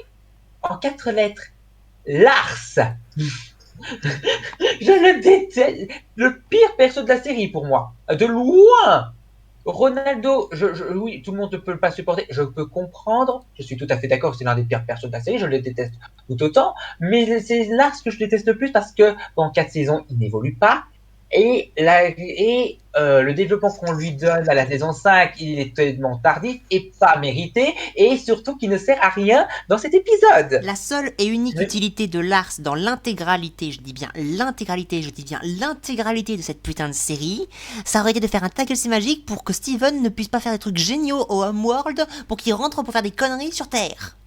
En 4 lettres, Lars. Je le déteste, le pire perso de la série pour moi, de loin. Ronaldo, oui, tout le monde ne peut le pas supporter, je peux comprendre, je suis tout à fait d'accord, c'est l'un des pires persos de la série, je le déteste tout autant, mais c'est Lars que je déteste le plus parce que pendant 4 saisons, il n'évolue pas, Le développement qu'on lui donne à la saison 5, il est tellement tardif et pas mérité, et surtout qui ne sert à rien dans cet épisode. La seule et unique Mais- utilité de Lars dans l'intégralité, je dis bien l'intégralité de cette putain de série, ça aurait été de faire un tackle magique pour que Steven ne puisse pas faire des trucs géniaux au Homeworld pour qu'il rentre pour faire des conneries sur Terre.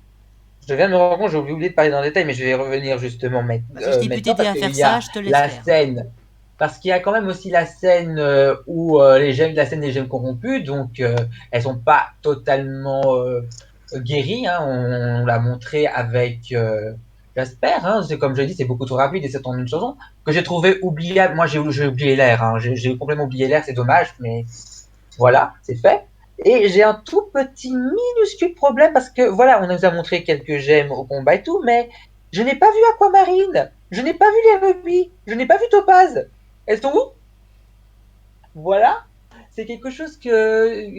Je viens de me rendre compte, j'ai oublié de parler dans le détail, mais je vais y revenir justement Bah, si je t'ai pu maintenant t'aider parce à faire qu'il y a ça, je te laisse la faire. scène. Parce qu'il y a quand même aussi la scène où la scène des gemmes corrompues, donc elles sont pas totalement guéries. Hein, on l'a montré avec Jasper. Hein, c'est comme je dis, c'est beaucoup trop rapide et c'est en une chanson que j'ai trouvé oubliable. Moi, j'ai oublié l'air. Hein, j'ai complètement oublié l'air, c'est dommage, mais voilà, c'est fait. Et j'ai un tout petit minuscule problème parce que voilà, on nous a montré quelques gemmes au combat et tout, mais je n'ai pas vu Aquamarine, je n'ai pas vu les rubis, je n'ai pas vu Topaz. Elles sont où? Voilà, c'est quelque chose que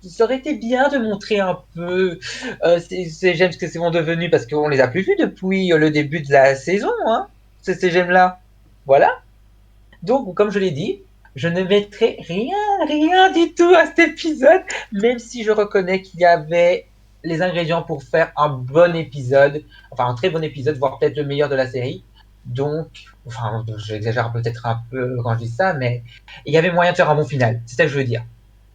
ça aurait été bien de montrer un peu ces gemmes, ce que c'est vont devenus, parce qu'on les a plus vus depuis le début de la saison, hein, ces gemmes-là. Voilà. Donc, comme je l'ai dit, je ne mettrai rien du tout à cet épisode, même si je reconnais qu'il y avait les ingrédients pour faire un bon épisode, enfin un très bon épisode, voire peut-être le meilleur de la série. Donc, enfin, j'exagère peut-être un peu quand je dis ça, mais il y avait moyen de faire un bon final. C'est ça que je veux dire.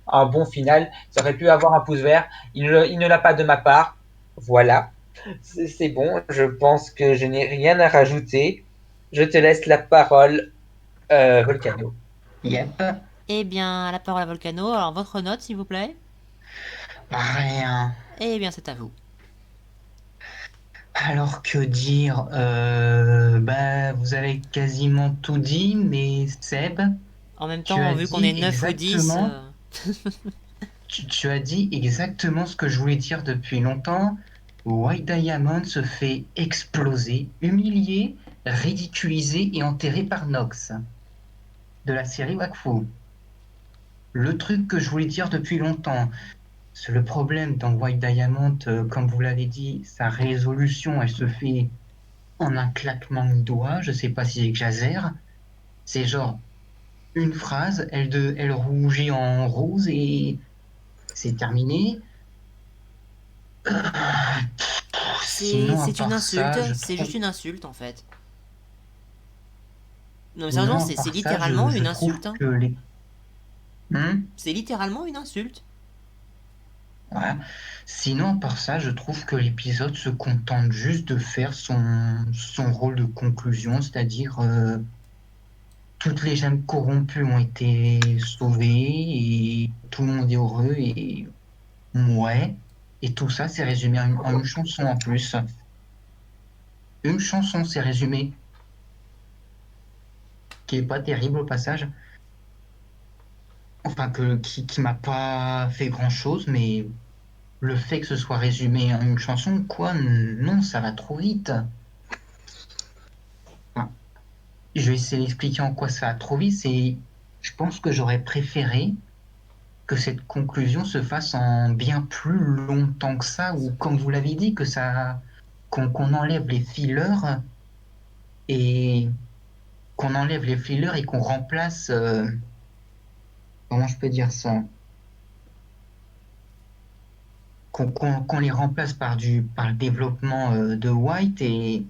Un bon final, ça aurait pu avoir un pouce vert. Il ne l'a pas de ma part. Voilà. C'est bon. Je pense que je n'ai rien à rajouter. Je te laisse la parole, Volcano. Yep. Eh bien, la parole à Volcano, alors votre note s'il vous plaît. Rien. Eh bien, c'est à vous. Alors que dire bah, vous avez quasiment tout dit, mais Seb, En même tu temps, as vu qu'on dit est 9 ou 10, exactement, tu as dit exactement ce que je voulais dire depuis longtemps. White Diamond se fait exploser, humilié, ridiculisé et enterré par Nox de la série Wakfu. Le truc que je voulais dire depuis longtemps, c'est le problème dans White Diamond, comme vous l'avez dit, sa résolution, elle se fait en un claquement de doigts, je sais pas si j'exagère. C'est genre une phrase, elle rougit en rose et c'est terminé. Sinon, à c'est une part ça, insulte, je c'est juste trouve... une insulte en fait. Non mais Sinon, sérieusement, à c'est part ça, littéralement je une trouve insulte. Hein. que les... C'est littéralement une insulte. Voilà. Sinon, à part ça, je trouve que l'épisode se contente juste de faire son rôle de conclusion, c'est-à-dire toutes les gemmes corrompues ont été sauvées et tout le monde est heureux et ouais. Et tout ça, c'est résumé en une chanson en plus. Une chanson, c'est résumé, qui est pas terrible au passage. Enfin, qui m'a pas fait grand-chose, mais le fait que ce soit résumé en une chanson, quoi, non, ça va trop vite. Enfin, je vais essayer d'expliquer en quoi ça va trop vite. Je pense que j'aurais préféré que cette conclusion se fasse en bien plus longtemps que ça, ou comme vous l'avez dit, qu'on enlève les fillers et qu'on remplace, comment je peux dire ça, qu'on les remplace par le développement de White et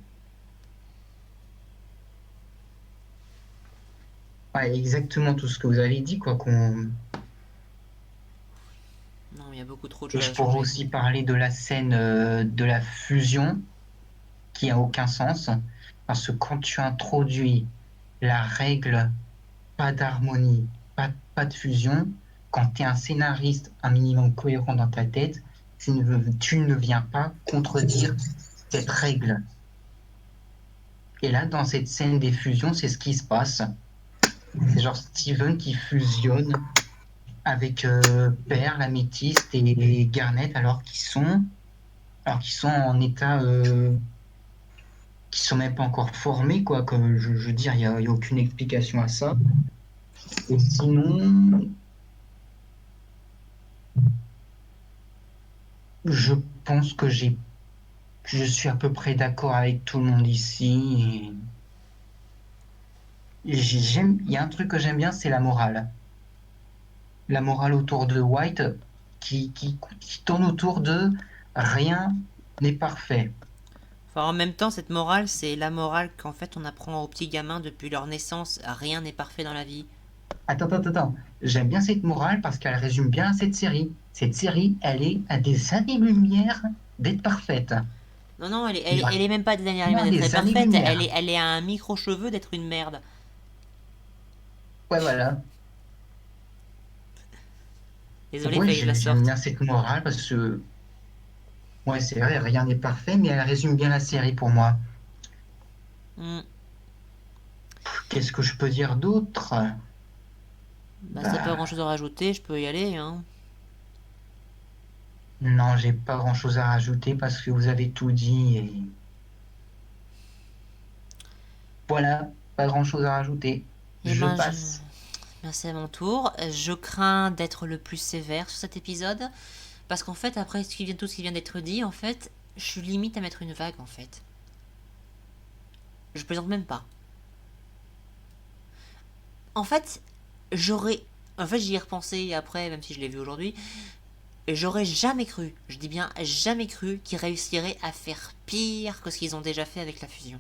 ouais, exactement tout ce que vous avez dit, quoi, Non, il y a beaucoup trop de et choses je à pourrais changer. aussi parler de la scène de la fusion qui a aucun sens parce que quand tu introduis la règle pas d'harmonie, pas de fusion, quand tu es un scénariste un minimum cohérent dans ta tête, tu ne viens pas contredire cette règle. Et là, dans cette scène des fusions, c'est ce qui se passe. C'est genre Steven qui fusionne avec Pearl, l'améthyste et Garnet alors qu'ils sont en état qui sont même pas encore formés, quoi. Comme je veux dire, y a aucune explication à ça. Et sinon, je pense que je suis à peu près d'accord avec tout le monde ici. il y a un truc que j'aime bien, c'est la morale. La morale autour de White qui tourne autour de rien n'est parfait. Enfin, en même temps, cette morale, c'est la morale qu'en fait on apprend aux petits gamins depuis leur naissance. Rien n'est parfait dans la vie. Attends. J'aime bien cette morale parce qu'elle résume bien cette série. Cette série, elle est à des années-lumière d'être parfaite. Non, elle Il y a- est même pas des dernières Non, d'être des très parfaite. années-lumière. Elle est à un micro-cheveu d'être une merde. Ouais, voilà. Désolé, Ouais, fallait que je la j'aime sorte. bien cette morale parce que, ouais, c'est vrai, rien n'est parfait, mais elle résume bien la série pour moi. Hmm. Qu'est-ce que je peux dire d'autre? Bah, si t'as pas grand chose à rajouter, je peux y aller, hein. Non, j'ai pas grand-chose à rajouter parce que vous avez tout dit et voilà, pas grand-chose à rajouter. Et Je ben, passe. c'est à mon tour. Je crains d'être le plus sévère sur cet épisode. Parce qu'en fait, après tout ce qui vient d'être dit, en fait, je suis limite à mettre une vague, en fait. Je plaisante même pas. En fait, j'y ai repensé après, même si je l'ai vu aujourd'hui. J'aurais jamais cru, je dis bien jamais cru, qu'ils réussiraient à faire pire que ce qu'ils ont déjà fait avec la fusion.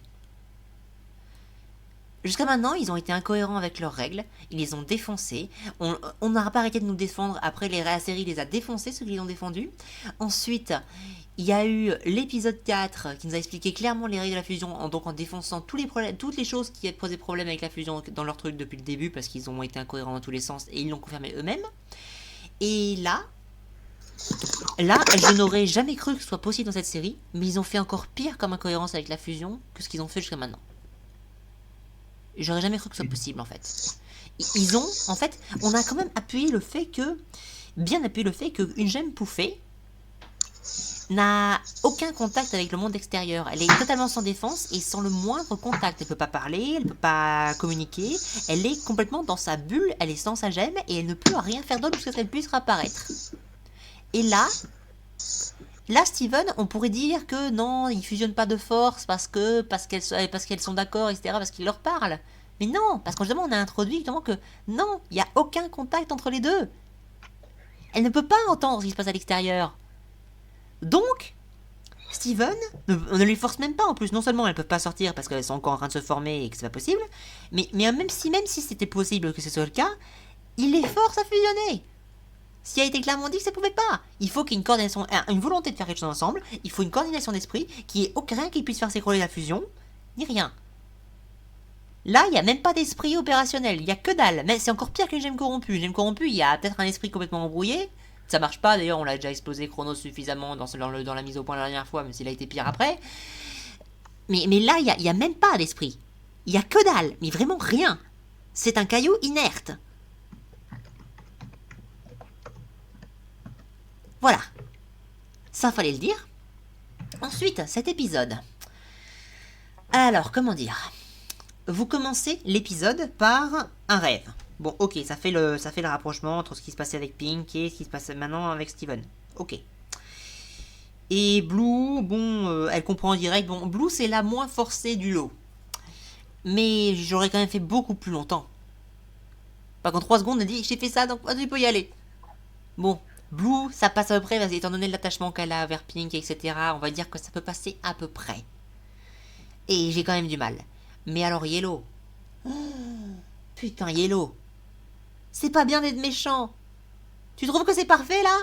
Jusqu'à maintenant, ils ont été incohérents avec leurs règles, ils les ont défoncés, on n'a pas arrêté de nous défendre, après la série les a défoncés, ceux qui les ont défendus. Ensuite, il y a eu l'épisode 4 qui nous a expliqué clairement les règles de la fusion, donc en défonçant toutes les choses qui posaient problème avec la fusion dans leur truc depuis le début, parce qu'ils ont été incohérents dans tous les sens, et ils l'ont confirmé eux-mêmes. Et là, je n'aurais jamais cru que ce soit possible dans cette série, mais ils ont fait encore pire comme incohérence avec la fusion que ce qu'ils ont fait jusqu'à maintenant. J'aurais jamais cru que ce soit possible en fait. En fait, on a quand même bien appuyé le fait qu'une gemme pouffée n'a aucun contact avec le monde extérieur. Elle est totalement sans défense et sans le moindre contact. Elle peut pas parler, elle peut pas communiquer, elle est complètement dans sa bulle, elle est dans sa gemme et elle ne peut rien faire d'autre jusqu'à ce qu'elle puisse réapparaître. Et là, Steven, on pourrait dire que non, ils fusionnent pas de force parce qu'elles sont d'accord, etc., parce qu'ils leur parlent. Mais non, parce qu'en justement, on a introduit justement que non, il n'y a aucun contact entre les deux. Elle ne peut pas entendre ce qui se passe à l'extérieur. Donc, Steven ne lui force même pas en plus. Non seulement elles peuvent pas sortir parce qu'elles sont encore en train de se former et que c'est pas possible, mais même si c'était possible que ce soit le cas, il les force à fusionner. S'il a été clairement dit que ça pouvait pas. Il faut qu'il y ait une coordination, une volonté de faire quelque chose ensemble. Il faut une coordination d'esprit qui ait aucun qui puisse faire s'écrouler la fusion, ni rien. Là, il n'y a même pas d'esprit opérationnel. Il n'y a que dalle. Mais c'est encore pire qu'une gemme corrompue. Une gemme corrompue, il y a peut-être un esprit complètement embrouillé. Ça marche pas. D'ailleurs, on l'a déjà explosé Chronos suffisamment dans la mise au point la dernière fois, même s'il a été pire après. Mais là, il y a même pas d'esprit. Il y a que dalle. Mais vraiment rien. C'est un caillou inerte. Voilà. Ça, fallait le dire. Ensuite, cet épisode. Alors, comment dire? Vous commencez l'épisode par un rêve. Bon, ok, ça fait le rapprochement entre ce qui se passait avec Pink et ce qui se passe maintenant avec Steven. Ok. Et Blue, bon, elle comprend en direct. Bon, Blue, c'est la moins forcée du lot. Mais j'aurais quand même fait beaucoup plus longtemps. Par contre, 3 secondes, elle dit, j'ai fait ça, donc tu peux y aller. Bon. Blue, ça passe à peu près, étant donné l'attachement qu'elle a vers Pink, etc. On va dire que ça peut passer à peu près. Et j'ai quand même du mal. Mais alors Yellow. Oh, putain, Yellow. C'est pas bien d'être méchant. Tu trouves que c'est parfait, là?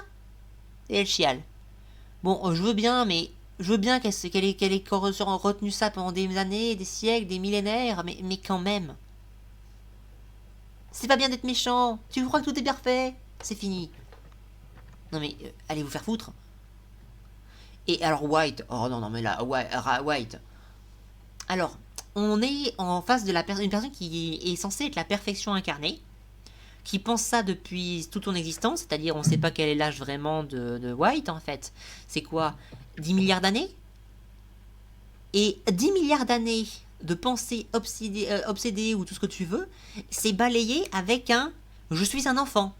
Et elle chiale. Bon, je veux bien, mais... Je veux bien qu'elle ait retenu ça pendant des années, des siècles, des millénaires, mais quand même. C'est pas bien d'être méchant. Tu crois que tout est parfait? C'est fini. Non mais, allez vous faire foutre. Et alors White, oh non mais là, White. Alors, on est en face de une personne qui est censée être la perfection incarnée, qui pense ça depuis toute son existence, c'est-à-dire on sait pas quel est l'âge vraiment de White en fait. C'est quoi, 10 milliards d'années? Et 10 milliards d'années de pensée obsédée ou tout ce que tu veux, c'est balayé avec un « je suis un enfant ».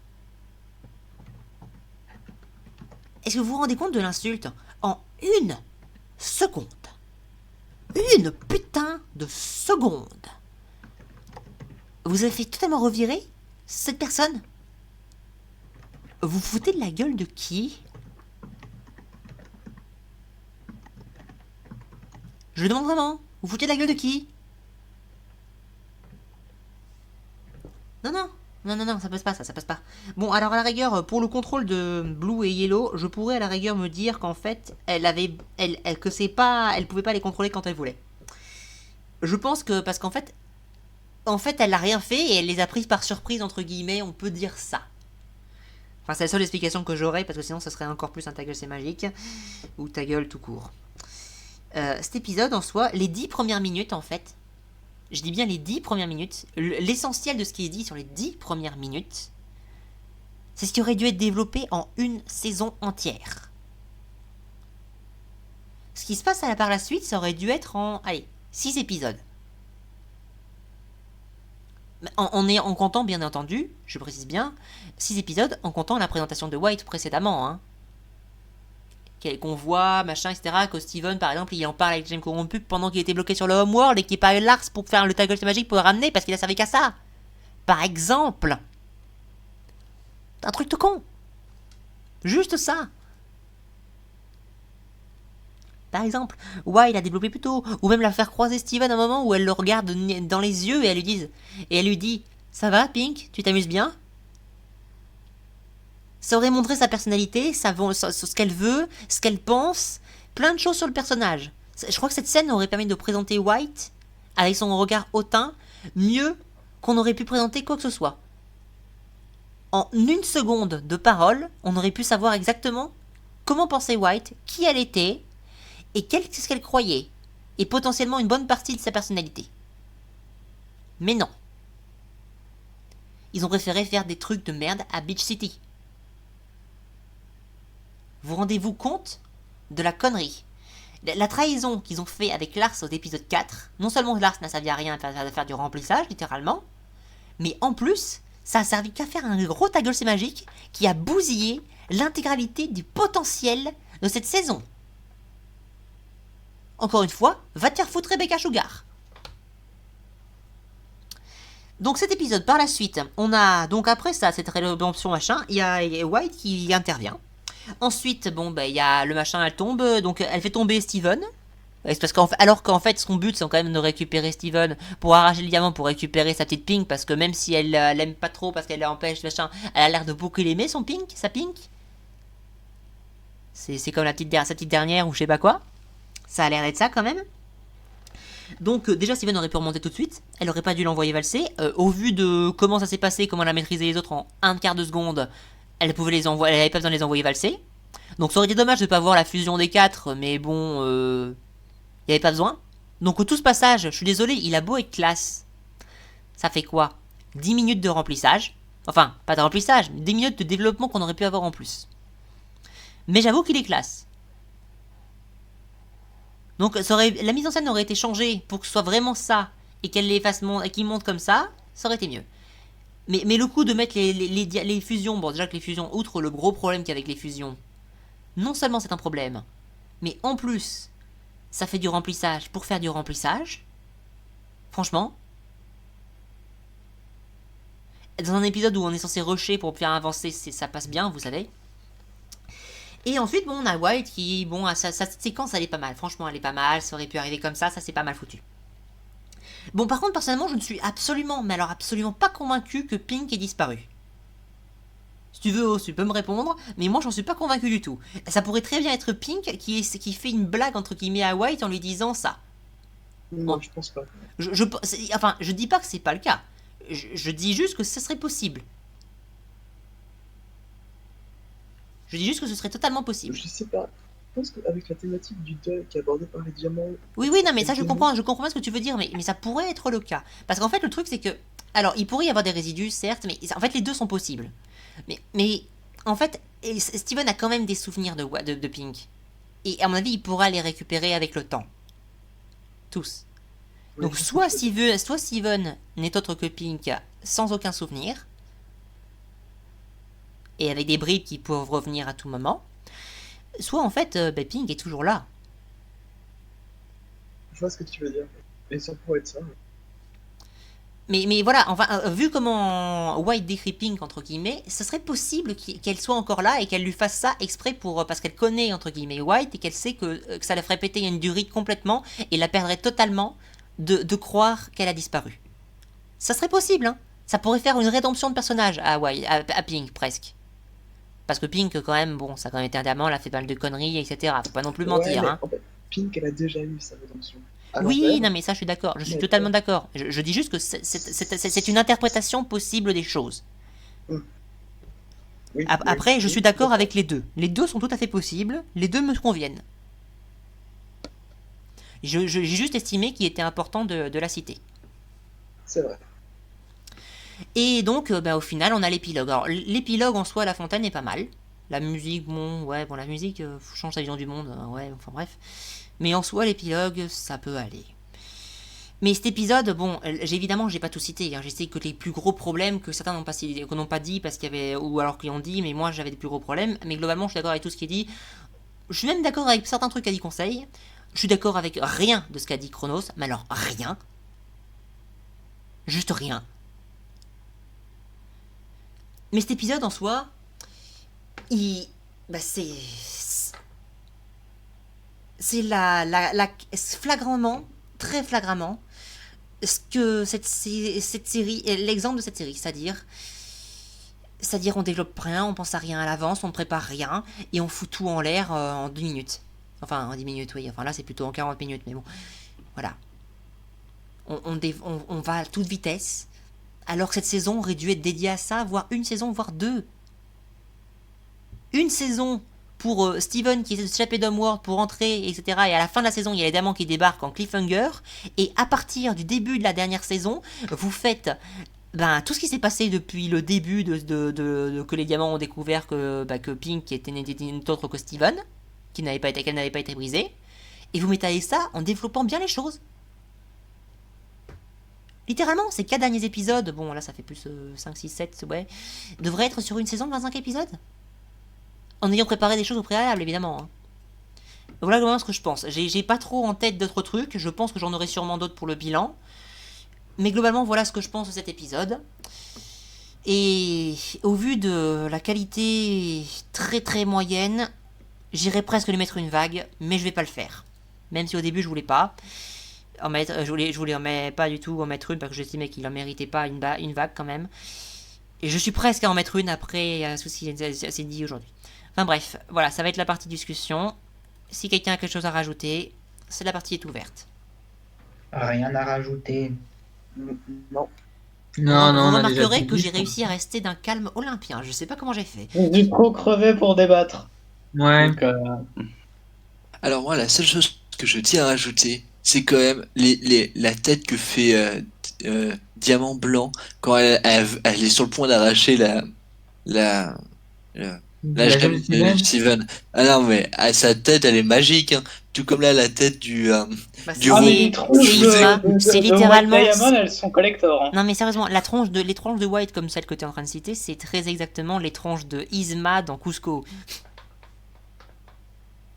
Est-ce que vous vous rendez compte de l'insulte? En une seconde. Une putain de seconde. Vous avez fait totalement revirer cette personne? Vous vous foutez de la gueule de qui? Je le demande vraiment. Vous vous foutez de la gueule de qui? Non, non. Non, non, non, ça passe pas, ça passe pas. Bon, alors à la rigueur, pour le contrôle de Blue et Yellow, je pourrais à la rigueur me dire qu'en fait, que c'est pas, elle pouvait pas les contrôler quand elle voulait. Je pense que, parce qu'en fait, elle a rien fait et elle les a prises par surprise, entre guillemets, on peut dire ça. Enfin, c'est la seule explication que j'aurais, parce que sinon, ça serait encore plus un ta gueule, c'est magique, ou ta gueule tout court. Cet épisode, en soi, les 10 premières minutes, en fait, je dis bien les 10 premières minutes, l'essentiel de ce qui est dit sur les 10 premières minutes, c'est ce qui aurait dû être développé en une saison entière. Ce qui se passe par la suite, ça aurait dû être en, allez, 6 épisodes. En comptant, bien entendu, je précise bien, 6 épisodes en comptant la présentation de White précédemment, hein. Qu'on voit, machin, etc. Que Steven, par exemple, il en parle avec James Corrompu pendant qu'il était bloqué sur le Homeworld et qu'il n'y a pas eu Lars pour faire le taggle magique pour le ramener parce qu'il a servi qu'à ça. Par exemple. Un truc de con. Juste ça. Par exemple, Wild a développé plus tôt, ou même la faire croiser Steven à un moment où elle le regarde dans les yeux et elle lui dit ça va, Pink, tu t'amuses bien? Ça aurait montré sa personnalité, ce qu'elle veut, ce qu'elle pense, plein de choses sur le personnage. Je crois que cette scène aurait permis de présenter White, avec son regard hautain, mieux qu'on aurait pu présenter quoi que ce soit. En une seconde de parole, on aurait pu savoir exactement comment pensait White, qui elle était, et qu'est-ce qu'elle croyait, et potentiellement une bonne partie de sa personnalité. Mais non. Ils ont préféré faire des trucs de merde à Beach City. Vous rendez-vous compte de la connerie? La trahison qu'ils ont fait avec Lars aux épisodes 4, non seulement Lars n'a servi à rien à faire du remplissage, littéralement, mais en plus, ça a servi qu'à faire un gros ta gueule c'est magique qui a bousillé l'intégralité du potentiel de cette saison. Encore une fois, va te faire foutre Rebecca Sugar. Donc cet épisode, par la suite, on a, donc après ça, cette rédemption machin, il y a White qui intervient. Ensuite, bon, bah, il y a le machin, elle tombe, donc elle fait tomber Steven. C'est parce alors qu'en fait, son but, c'est quand même de récupérer Steven pour arracher le diamant, pour récupérer sa petite Pink, parce que même si elle l'aime pas trop, parce qu'elle l'empêche, machin, elle a l'air de beaucoup l'aimer, sa Pink. C'est comme sa petite dernière, ou je sais pas quoi. Ça a l'air d'être ça, quand même. Donc, déjà, Steven aurait pu remonter tout de suite. Elle aurait pas dû l'envoyer valser. Au vu de comment ça s'est passé, comment elle a maîtrisé les autres en un quart de seconde, elle avait pas besoin de les envoyer valser. Donc ça aurait été dommage de ne pas voir la fusion des 4, mais bon, il n'y avait pas besoin. Donc tout ce passage, je suis désolé, il a beau être classe. Ça fait quoi? 10 minutes de remplissage. Enfin, pas de remplissage, mais 10 minutes de développement qu'on aurait pu avoir en plus. Mais j'avoue qu'il est classe. Donc la mise en scène aurait été changée pour que ce soit vraiment ça, et qu'il monte comme ça aurait été mieux. Mais le coup de mettre les fusions, bon déjà que les fusions, outre le gros problème qu'il y a avec les fusions, non seulement c'est un problème, mais en plus, ça fait du remplissage pour faire du remplissage. Franchement. Dans un épisode où on est censé rusher pour faire avancer, ça passe bien, vous savez. Et ensuite, bon, on a White qui, bon, cette séquence, elle est pas mal. Franchement, elle est pas mal, ça aurait pu arriver comme ça c'est pas mal foutu. Bon, par contre, personnellement, je ne suis absolument pas convaincu que Pink ait disparu. Si tu veux, tu peux me répondre, mais moi, j'en suis pas convaincu du tout. Ça pourrait très bien être Pink qui fait une blague, entre guillemets, à White en lui disant ça. Non, je pense pas. Je dis pas que c'est pas le cas. Je dis juste que ce serait possible. Je dis juste que ce serait totalement possible. Je sais pas. Je pense qu'avec la thématique du deuil qui est abordée par les diamants... Oui, non, mais ça, je comprends ce que tu veux dire, mais ça pourrait être le cas. Parce qu'en fait, le truc, c'est que... Alors, il pourrait y avoir des résidus, certes, mais en fait, les deux sont possibles. Mais en fait, Steven a quand même des souvenirs de Pink. Et à mon avis, il pourra les récupérer avec le temps. Tous. Donc, soit Steven n'est autre que Pink sans aucun souvenir, et avec des bribes qui peuvent revenir à tout moment, soit en fait, Pink est toujours là. Je vois ce que tu veux dire. Et ça pourrait être ça. Mais voilà, enfin, vu comment White décrit Pink, entre guillemets, ce serait possible qu'elle soit encore là et qu'elle lui fasse ça exprès parce qu'elle connaît, entre guillemets, White et qu'elle sait que ça la ferait péter une durite complètement et la perdrait totalement de croire qu'elle a disparu. Ça serait possible, hein. Ça pourrait faire une rédemption de personnage à Pink, presque. Parce que Pink, quand même, bon, ça a quand même été un diamant, elle a fait pas mal de conneries, etc. Faut pas non plus mentir, mais hein. en fait, Pink, elle a déjà eu sa rédemption. Oui, non mais ça je suis d'accord, je suis totalement d'accord. Je dis juste que c'est une interprétation possible des choses. Oui, Après, je suis d'accord avec les deux. Les deux sont tout à fait possibles, les deux me conviennent. J'ai juste estimé qu'il était important de la citer. C'est vrai. Et donc, au final, on a l'épilogue. Alors, l'épilogue en soi, La Fontaine est pas mal. La musique, la musique change sa vision du monde, ouais, enfin bref. Mais en soi, l'épilogue, ça peut aller. Mais cet épisode, bon, évidemment, j'ai pas tout cité. Hein. J'ai cité que les plus gros problèmes que certains n'ont pas dit parce qu'il y avait, ou alors qu'ils ont dit, mais moi j'avais des plus gros problèmes. Mais globalement, je suis d'accord avec tout ce qui est dit. Je suis même d'accord avec certains trucs qu'a dit Conseil. Je suis d'accord avec rien de ce qu'a dit Chronos. Mais alors, rien. Juste rien. Mais cet épisode en soi, c'est flagramment, très flagramment, ce que cette série, l'exemple de cette série, c'est-à-dire on développe rien, on pense à rien à l'avance, on ne prépare rien, et on fout tout en l'air en 10 minutes. Enfin, en 10 minutes, oui, enfin là c'est plutôt en 40 minutes, mais bon, voilà. On va à toute vitesse, alors que cette saison aurait dû être dédiée à ça, voire une saison, voire deux. Une saison pour Steven qui essaie de s'échapper d'Homeworld pour entrer, etc. Et à la fin de la saison, il y a les diamants qui débarquent en cliffhanger. Et à partir du début de la dernière saison, vous faites tout ce qui s'est passé depuis le début que les diamants ont découvert que Pink était autre que Steven, qu'elle n'avait pas été brisée. Et vous mettez ça en développant bien les choses. Littéralement, ces 4 derniers épisodes, bon là ça fait plus 5, 6, 7, ouais, devraient être sur une saison de 25 épisodes. En ayant préparé des choses au préalable, évidemment. Hein. Voilà globalement ce que je pense. J'ai pas trop en tête d'autres trucs, je pense que j'en aurai sûrement d'autres pour le bilan. Mais globalement, voilà ce que je pense de cet épisode. Et au vu de la qualité très très moyenne, j'irais presque lui mettre une vague, mais je vais pas le faire. Même si au début je voulais pas. Je voulais pas du tout en mettre une parce que j'estimais qu'il en méritait pas une vague quand même. Et je suis presque à en mettre une après ce qui s'est dit aujourd'hui. Enfin bref, voilà, ça va être la partie discussion. Si quelqu'un a quelque chose à rajouter, la partie est ouverte. Rien à rajouter. Non. Non, Vous on a déjà remarquerez tout que dit, j'ai je réussi à rester d'un calme olympien. Je sais pas comment j'ai fait. Du trop crevé pour débattre. Ouais. Donc, Alors moi, la seule chose que je tiens à rajouter, c'est quand même la tête que fait Diamant Blanc quand elle est sur le point d'arracher la gemme de Steven. Ah non, mais sa tête, elle est magique, hein. Tout comme là, la tête du les tronches c'est de littéralement. White Diamond, elles sont collector. Hein. Non mais sérieusement, les tronches de White comme celle que tu es en train de citer, c'est très exactement les tronches de Yzma dans Cusco.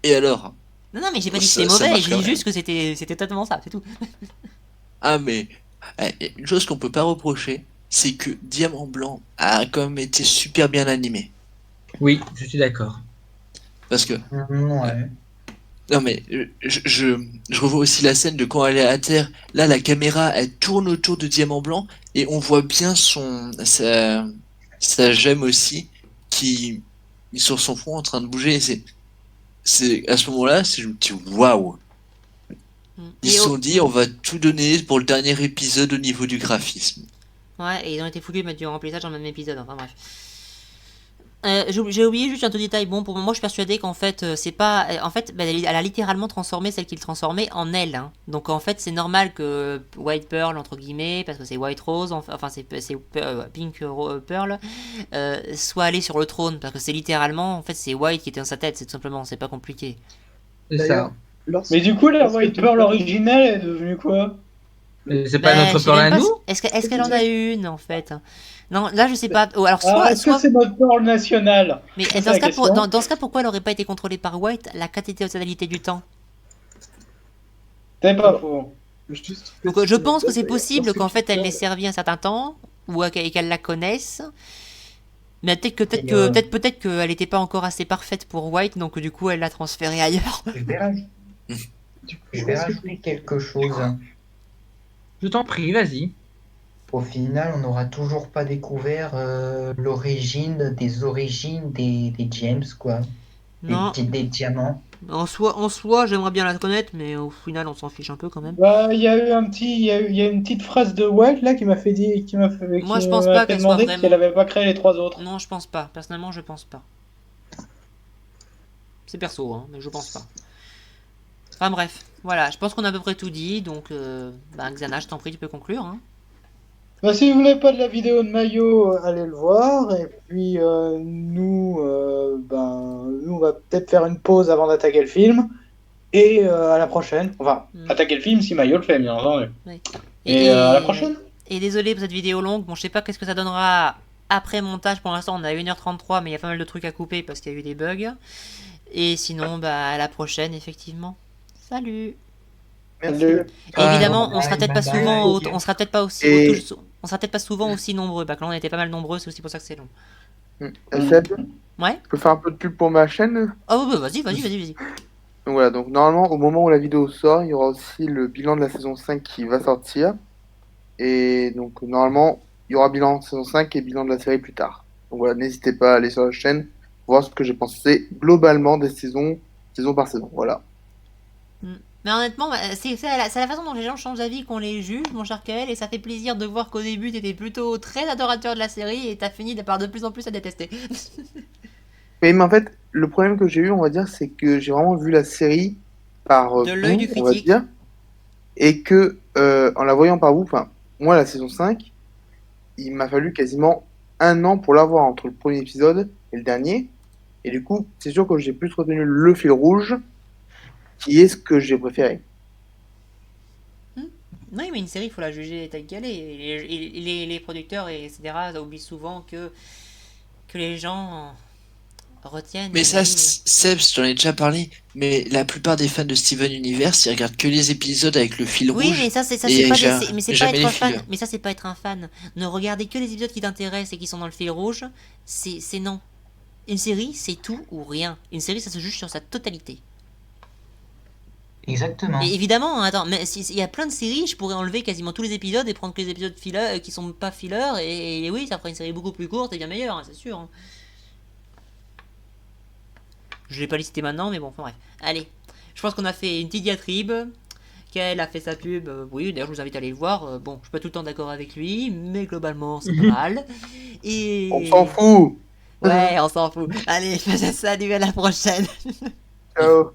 Et alors? Non mais j'ai pas dit que Ça c'était mauvais, marche j'ai quand dit même. juste que c'était totalement ça, c'est tout. Ah mais une chose qu'on peut pas reprocher, c'est que Diamant Blanc a quand même été super bien animé. Oui, je suis d'accord. Parce que Ouais. non mais je revois aussi la scène de quand elle est à terre. Là, la caméra elle tourne autour de Diamant Blanc et on voit bien sa gemme aussi qui est sur son front en train de bouger. Et c'est à ce moment-là, je me dis waouh. Ils se sont dit on va tout donner pour le dernier épisode au niveau du graphisme. Ouais, et ils ont été foutus de mettre du remplissage dans le même épisode, enfin bref. J'ai oublié juste un tout détail. Bon, pour moi, je suis persuadé qu'en fait, c'est pas. En fait, elle a littéralement transformé celle qu'il transformait en elle. Hein. Donc, en fait, c'est normal que White Pearl, entre guillemets, parce que c'est White Rose, enfin, c'est Pink Pearl, soit allée sur le trône. Parce que c'est littéralement. En fait, c'est White qui était dans sa tête, c'est tout simplement. C'est pas compliqué. C'est ça. D'ailleurs, Mais du coup, la White Pearl originale est devenue quoi? Mais c'est pas notre je sais Pearl même à pas nous? Est-ce qu'elle en a une, en fait? Non, là, je sais pas. Oh, alors, soit. Est-ce que c'est notre Pearl nationale? Mais C'est dans ça ce, la cas, question. dans ce cas, pourquoi elle aurait pas été contrôlée par White la quasi-totalité du temps? C'est pas faux. Juste Donc je pense que c'est possible lorsque qu'en tu fait elle parles- l'ait servi un certain temps, ou et qu'elle la connaisse. Mais peut-être qu'elle n'était pas encore assez parfaite pour White, donc du coup elle l'a transférée ailleurs. Je vais, raj- du coup, je vais est-ce que rajouter quelque chose. Je t'en prie, vas-y. Au final, on n'aura toujours pas découvert l'origine des James, quoi. Non, Des diamants. en soi j'aimerais bien la connaître, mais au final on s'en fiche un peu quand même. Bah, il y a eu il y a une petite phrase de White là qui m'a fait dire, Moi, qui je pense m'a pas fait qu'elle soit demander si elle vraiment- avait pas créé les trois autres. Non, je pense pas. Personnellement, je pense pas. C'est perso, hein, mais je pense pas. Enfin bref, voilà, je pense qu'on a à peu près tout dit, donc Xana, je t'en prie, tu peux conclure. Hein. Bah, si vous voulez pas de la vidéo de Mayo, allez le voir. Et puis nous, on va peut-être faire une pause avant d'attaquer le film. Et à la prochaine. Enfin, attaquer le film si Mayo le fait, bien entendu. Oui. Et à la prochaine. Et désolé pour cette vidéo longue, bon, je sais pas qu'est-ce que ça donnera après montage. Pour l'instant, on a 1h33, mais il y a pas mal de trucs à couper parce qu'il y a eu des bugs. Et sinon, à la prochaine, effectivement. Salut. Merci. Salut. Et évidemment, on bye, sera peut-être pas bye, souvent, bye. on sera peut-être pas aussi, Et- on sera peut-être pas souvent aussi nombreux. Bah, quand on était pas mal nombreux, c'est aussi pour ça que c'est long. Seb, Ouais. je peux faire un peu de pub pour ma chaîne. Oh, bah, vas-y. Donc voilà, donc normalement, au moment où la vidéo sort, il y aura aussi le bilan de la saison 5 qui va sortir. Et donc normalement, il y aura bilan de saison 5 et bilan de la série plus tard. Donc voilà, n'hésitez pas à aller sur la chaîne, voir ce que j'ai pensé globalement des saison par saison. Voilà. Mais honnêtement, c'est la façon dont les gens changent d'avis qu'on les juge, mon cher Kael, et ça fait plaisir de voir qu'au début t'étais plutôt très adorateur de la série et t'as fini par de plus en plus à détester. Mais en fait, le problème que j'ai eu, on va dire, c'est que j'ai vraiment vu la série par De l'œil du on va critique. dire, et que en la voyant par vous, enfin, moi, la saison 5, il m'a fallu quasiment 1 an pour la voir entre le premier épisode et le dernier. Et du coup, c'est sûr que j'ai plus retenu le fil rouge, qui est ce que j'ai préféré. Oui, mais une série, il faut la juger telle qu'elle est. Et les producteurs, et etc., oublient souvent que les gens retiennent. Mais et ça, lisent. Seb, j'en ai déjà parlé, mais la plupart des fans de Steven Universe, ils regardent que les épisodes avec le fil Oui, rouge. mais ça, c'est et pas, ja- mais c'est pas jamais être les un fan. fillers. Mais ça, c'est pas être un fan. Ne regardez que les épisodes qui t'intéressent et qui sont dans le fil rouge. C'est non. Une série, c'est tout ou rien. Une série, ça se juge sur sa totalité. Exactement. Et évidemment, attends, mais il y a plein de séries, je pourrais enlever quasiment tous les épisodes et prendre que les épisodes filler, qui sont pas fillers, et oui, ça ferait une série beaucoup plus courte et bien meilleure, hein, c'est sûr. Hein. Je l'ai pas listé maintenant, mais bon, enfin bref. Allez, je pense qu'on a fait une petite diatribe. Qu'elle a fait sa pub, oui, d'ailleurs je vous invite à aller le voir. Bon, je suis pas tout le temps d'accord avec lui, mais globalement c'est pas mal. Et... On s'en fout. Ouais, on s'en fout. Allez, salut, à la prochaine. Ciao.